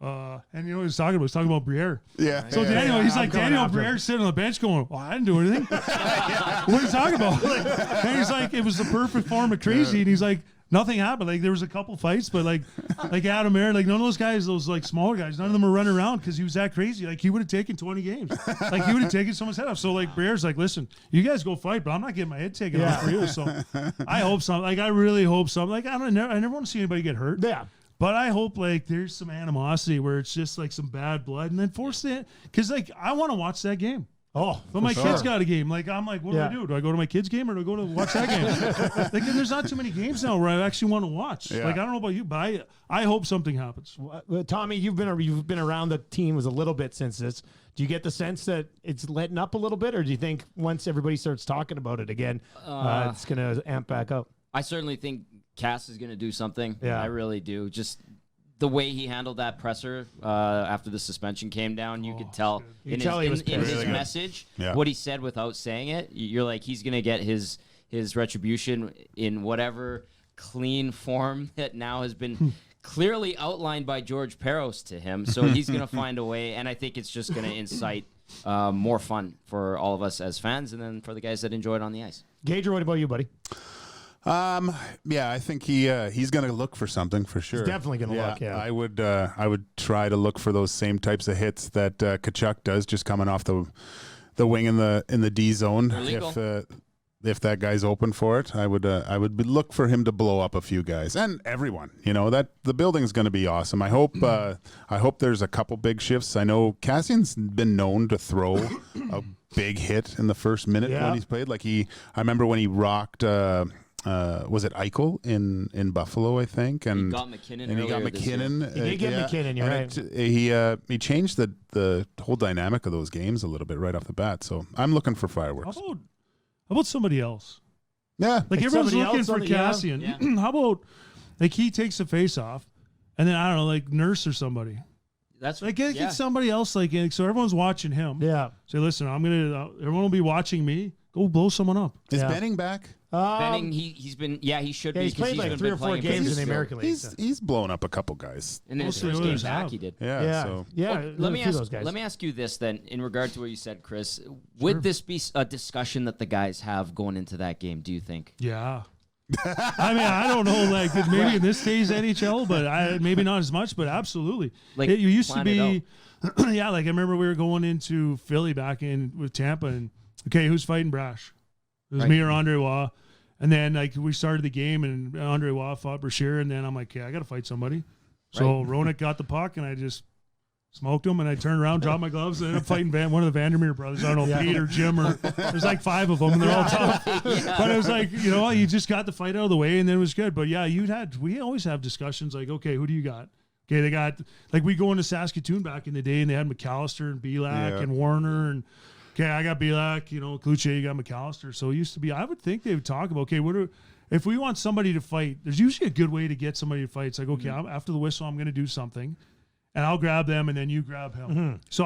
and you know what he was talking about? He was talking about Briere. Yeah. So Daniel, he's like, Daniel Briere's sitting on the bench going, well, I didn't do anything. What are you talking about? And he's like, it was the perfect form of crazy. And he's like, nothing happened. Like, there was a couple fights, but like Adam Air, like none of those guys, those like smaller guys, none of them were running around because he was that crazy. Like, he would have taken 20 games. Like, he would have taken someone's head off. So like Briere's like, listen, you guys go fight, but I'm not getting my head taken off for you. So I hope something. Like, I really hope something. Like, I never want to see anybody get hurt. Yeah. But I hope like there's some animosity where it's just like some bad blood, and then force it, because like I want to watch that game. Oh, But my kids got a game. Like, I'm like, what do I do? Do I go to my kids' game or do I go to watch that game? Like, and there's not too many games now where I actually want to watch. Yeah. Like, I don't know about you, but I hope something happens. Well, Tommy, you've been around the teams a little bit since this. Do you get the sense that it's letting up a little bit, or do you think once everybody starts talking about it again, it's going to amp back up? I certainly think Cass is going to do something. Yeah. I really do. Just the way he handled that presser after the suspension came down, you could tell You in could tell he was his, in pissed. his Really good. message, Yeah. what he said without saying it. You're like, he's going to get his retribution in whatever clean form that now has been clearly outlined by George Peros to him. So he's going to find a way, and I think it's just going to incite more fun for all of us as fans, and then for the guys that enjoy it on the ice. Gager, what about you, buddy? Yeah, I think he's going to look for something for sure. definitely gonna look, yeah. I would try to look for those same types of hits that Tkachuk does, just coming off the wing in the D zone. If that guy's open for it, I would look for him to blow up a few guys and everyone. You know that the building's going to be awesome. I hope there's a couple big shifts. I know Cassian's been known to throw a big hit in the first minute when he's played. Like I remember when he rocked. Was it Eichel in Buffalo? I think, and He got McKinnon. and he got earlier this year. McKinnon. He did get McKinnon, you're right. He changed the whole dynamic of those games a little bit right off the bat. So I'm looking for fireworks. How about somebody else? Yeah, Like, everyone's somebody looking else for on the- Cassian. Yeah. How about, like, he takes a face off, and then, I don't know, like, Nurse or somebody. That's Like, get somebody else, like, so everyone's watching him. Yeah. Say, listen, everyone will be watching me. Go blow someone up. is Yeah. Benning back? Benning, he should be. he's 'cause played like been 3 or 4 playing games in the Pittsfield. American League. He's blown up a couple guys. And in his Mostly first game others back, have. he did. Yeah. So Yeah. Let me a few of those ask you this then, in regard to what you said, Chris. Would this be a discussion that the guys have going into that game? Do you think? Yeah. I mean, I don't know, like, maybe in this day's NHL, but maybe not as much, but absolutely. Like, it used to plan it be, yeah, like, I remember we were going into Philly back in with Tampa, and, okay, who's fighting Brash? It was me or Andre Waugh. And then, like, we started the game, and Andre Waugh fought Brashear, and then I'm like, okay, I got to fight somebody. So Roenick got the puck, and I just Smoked him, and I turned around, dropped my gloves, and ended up fighting one of the Vandermeer brothers. I don't know, Pete or Jim, or there's like 5 of them, and they're all tough. But it was like, you just got the fight out of the way, and then it was good. But yeah, we always have discussions like, okay, who do you got? Okay, they got, like, we go into Saskatoon back in the day, and they had McAllister and Belak and Warner, and okay, I got Belak, Kluche, you got McAllister. So it used to be, I would think they would talk about, okay, if we want somebody to fight, there's usually a good way to get somebody to fight. It's like, okay, after the whistle, I'm going to do something. And I'll grab them, and then you grab him. Mm-hmm. So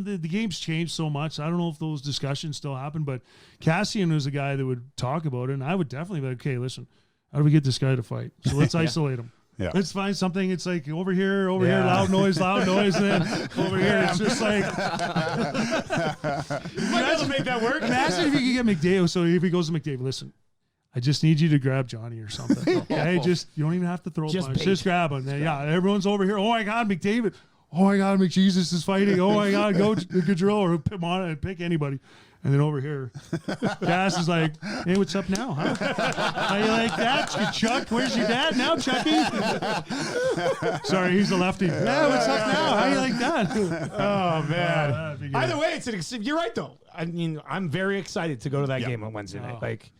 the game's changed so much. I don't know if those discussions still happen, but Cassian was a guy that would talk about it, and I would definitely be like, okay, listen, how do we get this guy to fight? So let's isolate him. Yeah. Let's find something. It's like over here, loud noise, and then over here, it's just like. You might be able to make that work. Imagine if you could get McDavid. So if he goes to McDavid, listen, I just need you to grab Johnny or something. Okay, you don't even have to throw a punch. Just grab him. Yeah, everyone's over here. Oh my God, McDavid. Oh my God, McJesus is fighting. Oh my God, go Gaudreau or pick anybody. And then over here, Cass is like, hey, what's up now? Huh? How you like that, Chuck? Where's your dad now, Chucky? Sorry, he's a lefty. Yeah, what's up now? How you like that? Oh, man. Either way, you're right, though. I mean, I'm very excited to go to that game on Wednesday night. Like,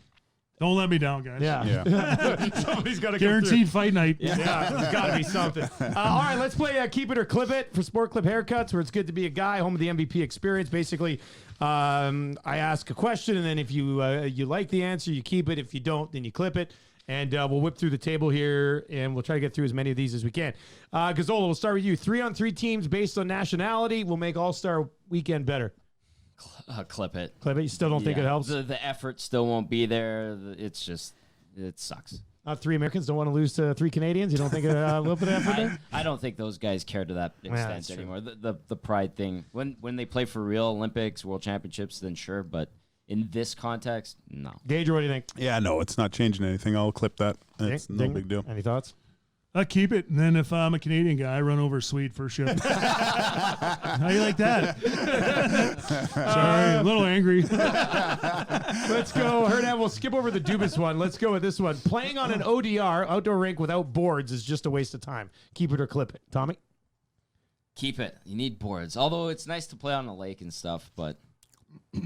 don't let me down, guys. Yeah. Somebody's got to guaranteed fight night. Yeah, there's got to be something. All right, let's play Keep It or Clip It for Sport Clip Haircuts, where it's good to be a guy, home of the MVP experience. Basically, I ask a question, and then if you like the answer, you keep it. If you don't, then you clip it. And we'll whip through the table here, and we'll try to get through as many of these as we can. Gazzola, we'll start with you. 3-on-3 teams based on nationality will make All-Star Weekend better. Clip it. Clip it? You still don't think it helps? The effort still won't be there. It sucks. 3 Americans don't want to lose to 3 Canadians? You don't think a little bit of effort there? I don't think those guys care to that extent anymore. The pride thing. When they play for real, Olympics, World Championships, then sure. But in this context, no. Gage, what do you think? Yeah, no, it's not changing anything. I'll clip that. It's no big deal. Any thoughts? I keep it, and then if I'm a Canadian guy, I run over Swede for ship. How you like that? Sorry, a little angry. Let's go. Hernan, we'll skip over the Dubas one. Let's go with this one. Playing on an ODR, outdoor rink, without boards is just a waste of time. Keep it or clip it. Tommy? Keep it. You need boards. Although it's nice to play on a lake and stuff, but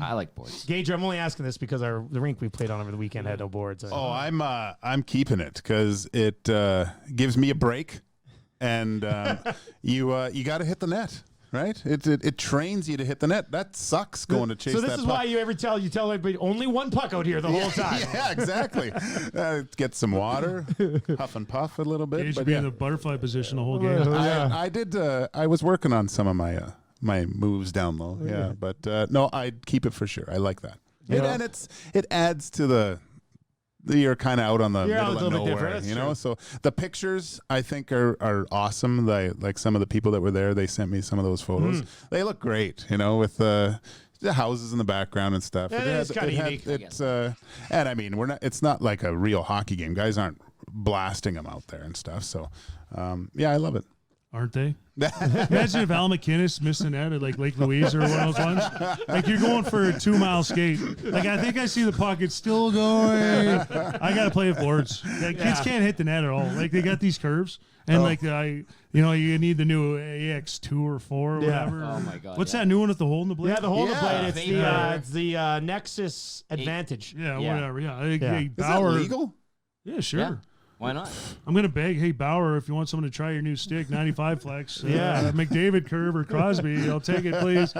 I like boards. Gage, I'm only asking this because the rink we played on over the weekend had no boards. I'm keeping it because it gives me a break, and you got to hit the net, right? It trains you to hit the net. That sucks going to chase that puck. So this is why you tell everybody only one puck out here the whole time. Yeah, exactly. Get some water, huff and puff a little bit. Gage should be in the butterfly position the whole game. I did. I was working on some of my moves down low. Yeah, but no, I'd keep it for sure. I like that. Yeah. And it adds to you're kind of out on the middle of nowhere, true. So the pictures I think are awesome. Like some of the people that were there, they sent me some of those photos. They look great, with the houses in the background and stuff. Yeah, it's kind of unique. And I mean, it's not like a real hockey game. Guys aren't blasting them out there and stuff. So yeah, I love it. Aren't they? Imagine if Al McInnes missed an net at like Lake Louise or one of those ones. Like you're going for a 2-mile skate. Like I think I see the puck. It's still going. I got to play with boards. Like, kids can't hit the net at all. Like they got these curves. And you need the new AX2 or 4 or whatever. Oh my God. What's that new one with the hole in the blade? Yeah, the hole in the blade. It's the Nexus Advantage. Yeah, whatever. Yeah. Hey, Is Bauer, that legal? Yeah, sure. Yeah. Why not? I'm going to beg, hey, Bauer, if you want someone to try your new stick, 95 flex, McDavid curve or Crosby, I'll take it, please.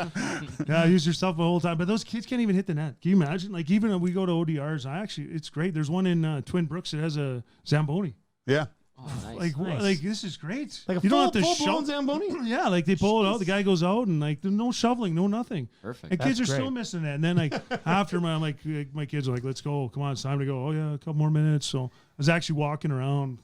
Yeah, use your stuff the whole time. But those kids can't even hit the net. Can you imagine? Like, even when we go to ODRs, it's great. There's one in Twin Brooks that has a Zamboni. Yeah. Oh, nice. Like this is great. Like you don't have to full-blown Zamboni? Yeah, like they pull it out, the guy goes out, and like there's no shoveling, no nothing. Perfect. And kids are That's still great. missing that. And then like after my kids are like, let's go, come on, it's time to go. Oh yeah, a couple more minutes. So I was actually walking around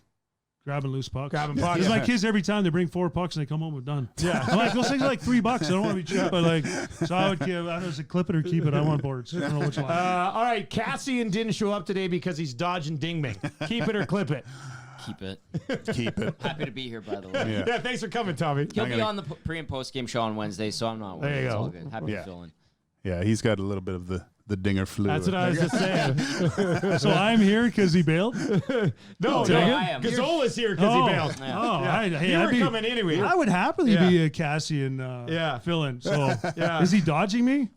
grabbing loose pucks. Because my kids, every time they bring 4 pucks and they come home with done. Yeah. I'm like, those things are like $3. I don't want to be cheap, but like, so I would give, I don't know, clip it or keep it. I want boards. I don't know which one. All right, Cassian didn't show up today because he's dodging Dingman. Keep it or clip it. Keep it. Keep it. Happy to be here, by the way. Yeah, thanks for coming, Tommy. He'll be on the pre and post game show on Wednesday, so I'm not worried. There you It's go. all good. Happy to fill in. Yeah, he's got a little bit of the dinger flew. That's what I was just saying. So I'm here because he bailed. No, I am. Gazola's here because he bailed. Hey, You were coming anyway. I would happily Yeah. be a Cassian fill-in. So is he dodging me?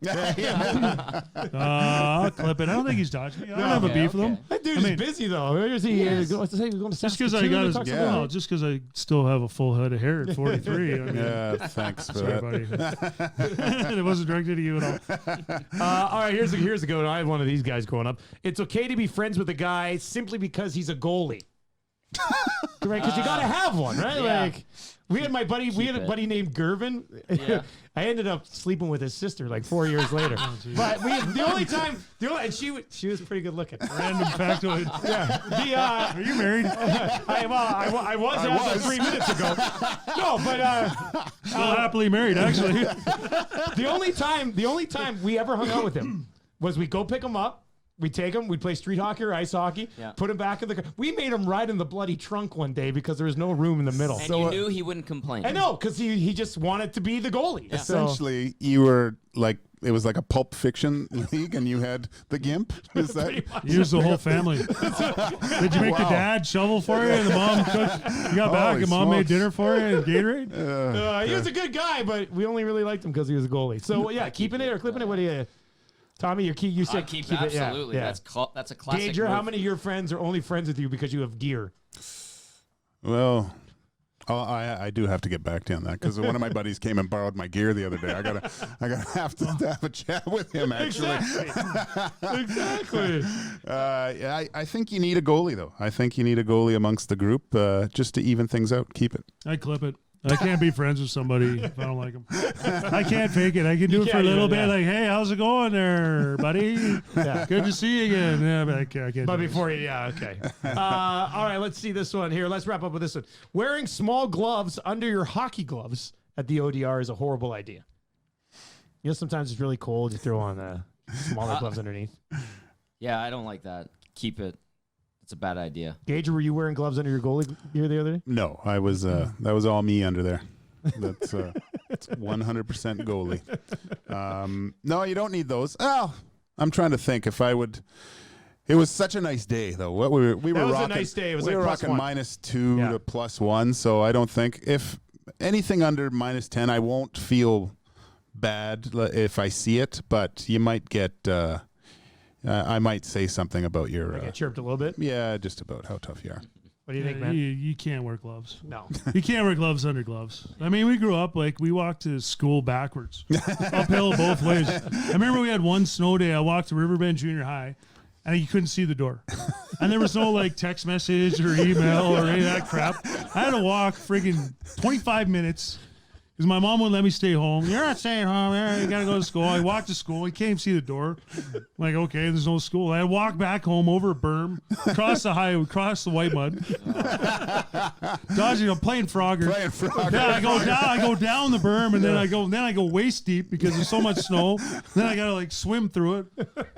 I'll clip it. I don't think he's dodging me. I don't have a beef with him. That dude is busy though. Where is he? What's to say? Going to Just because I got just because I still have a full head of hair at 43. I mean, Yeah, thanks for sorry, that. buddy. It wasn't directed at you at all. All right, here's a good one. I had one of these guys growing up. It's okay to be friends with a guy simply because he's a goalie. Right? Because you got to have one, right? Yeah. Like we had a buddy named Gervin. Yeah. I ended up sleeping with his sister like 4 years later. But and she was pretty good looking. Random factoid. Yeah. Are you married? I was as of 3 minutes ago. No, but Still happily married, actually. the only time we ever hung out with him was we go pick him up. We take him. We play street hockey or ice hockey. Yeah. Put him back in the car. We made him ride in the bloody trunk one day because there was no room in the middle. And you knew he wouldn't complain. I know because he just wanted to be the goalie. Yeah. So, Essentially, you were like, it was like a Pulp Fiction league, and you had the Gimp. Is that? pretty much. Here's the whole family. Did you make the dad shovel for you and the mom cooked? You got back Holy and mom made smokes. dinner for you and Gatorade? He was a good guy, but we only really liked him because he was a goalie. So yeah, keeping it or clipping it. What do you, Tommy? You said keep it. absolutely. Yeah. That's a classic. Gager, how move. many of your friends are only friends with you because you have gear? Well, I do have to get back to you on that because one of my buddies came and borrowed my gear the other day. I gotta have a chat with him actually. Exactly. I think you need a goalie though. I think you need a goalie amongst the group just to even things out. Keep it. I clip it. I can't be friends with somebody if I don't like them. I can't fake it. I can do it for a can't little do bit. it, yeah. Like, hey, how's it going there, buddy? Good to see you again. Yeah, but I can't. But do it. before you, okay. All right, let's see this one here. Let's wrap up with this one. Wearing small gloves under your hockey gloves at the ODR is a horrible idea. You know, sometimes it's really cold. You throw on smaller gloves underneath. Yeah, I don't like that. Keep it. It's a bad idea. Gage, were you wearing gloves under your goalie gear the other day? No, I was. That was all me under there. That's 100% goalie. No, you don't need those. Oh, I'm trying to think if I would. It was such a nice day, though. What we were That was rocking, a nice day. It was we like were +1. rocking -2 Yeah. to +1. So I don't think if anything under -10, I won't feel bad if I see it. But you might get. I might say something about your. Get chirped a little bit. Yeah, just about how tough you are. What do you think, man? You can't wear gloves. No. You can't wear gloves under gloves. I mean, we grew up like we walked to school backwards, uphill both ways. I remember we had one snow day. I walked to Riverbend Junior High, and you couldn't see the door. And there was no like text message or email or any of that crap. I had to walk friggin' 25 minutes because my mom wouldn't let me stay home. You're not staying home. You got to go to school. I walked to school. You can't even see the door. I'm like, okay, there's no school. I walked back home over a berm, across the highway, across the white mud. Dodging, I'm playing Frogger. Yeah, I go down the berm and then I go waist deep because there's so much snow. Then I gotta like swim through it.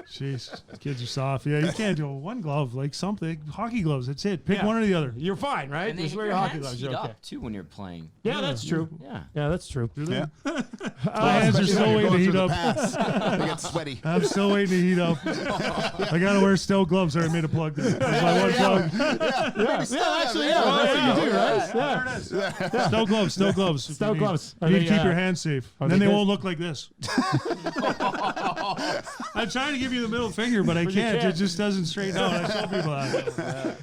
Jeez, kids are soft. Yeah, you can't do one glove, like something. Hockey gloves, that's it. Pick Yeah. one or the other. You're fine, right? And they Just hit wear your your hockey hands gloves. heat You're okay. up too when you're playing. Yeah, that's true. Yeah. That's true. Yeah. My hands are still waiting to heat up. They get sweaty. I'm still waiting to heat up. I gotta wear steel gloves. I made a plug there. That's my one plug. Yeah, you do, right? Yeah. Steel gloves. Steel gloves. Steel gloves. You Are need they, to keep your hands safe. are And then they they good? won't look like this. I'm trying to give you the middle finger, but I you can't. can't. It just doesn't straighten out. I tell people that.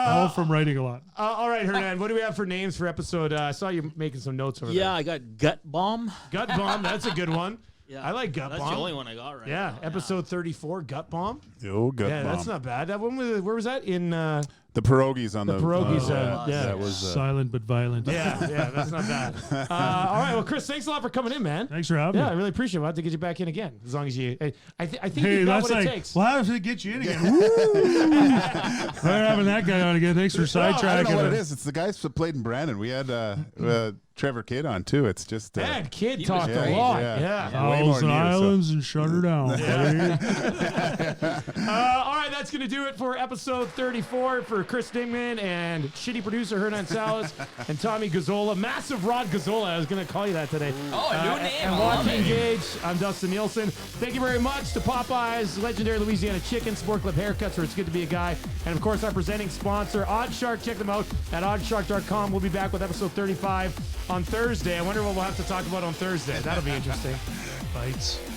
All from writing a lot. All right, Hernan, what do we have for names for episode? I saw you making some notes over Yeah, there. I got gut bomb. Gut Bomb, that's a good one. Yeah, I like Gut That's Bomb. the only one I got right Yeah, now. episode 34, Gut Bomb. Oh, good. Yeah, that's not bad. That one was, where was that? In The pierogies on the pierogies, yeah. That was Silent but violent. yeah, that's not bad. All right, well, Chris, thanks a lot for coming in, man. Thanks for having Yeah, I me. really appreciate it. We'll have to get you back in again, as long as you. I think Hey, you got that's what it like, takes. well, how does it get you in again? Woo! We're having that guy on again. Thanks for I don't sidetracking. know what it us. is. It's the guys that played in Brandon. We had Trevor Kidd on too. It's just Bad Kid was talked a great. lot. Yeah. Yeah. way more Thousand than you, so- Islands and shut her down. All right, that's that's going to do it for episode 34 for Chris Dingman and shitty producer Hernan Salas and Tommy Gazzola. Massive Rod Gazzola. I was going to call you that today. Oh, a new name. And I love Joaquin it. Gage. I'm Dustin Nielsen. Thank you very much to Popeyes, legendary Louisiana Chicken, Sport Clip Haircuts, where it's good to be a guy. And, of course, our presenting sponsor, Oddshark. Check them out at oddshark.com. We'll be back with episode 35 on Thursday. I wonder what we'll have to talk about on Thursday. That'll be interesting. Fights.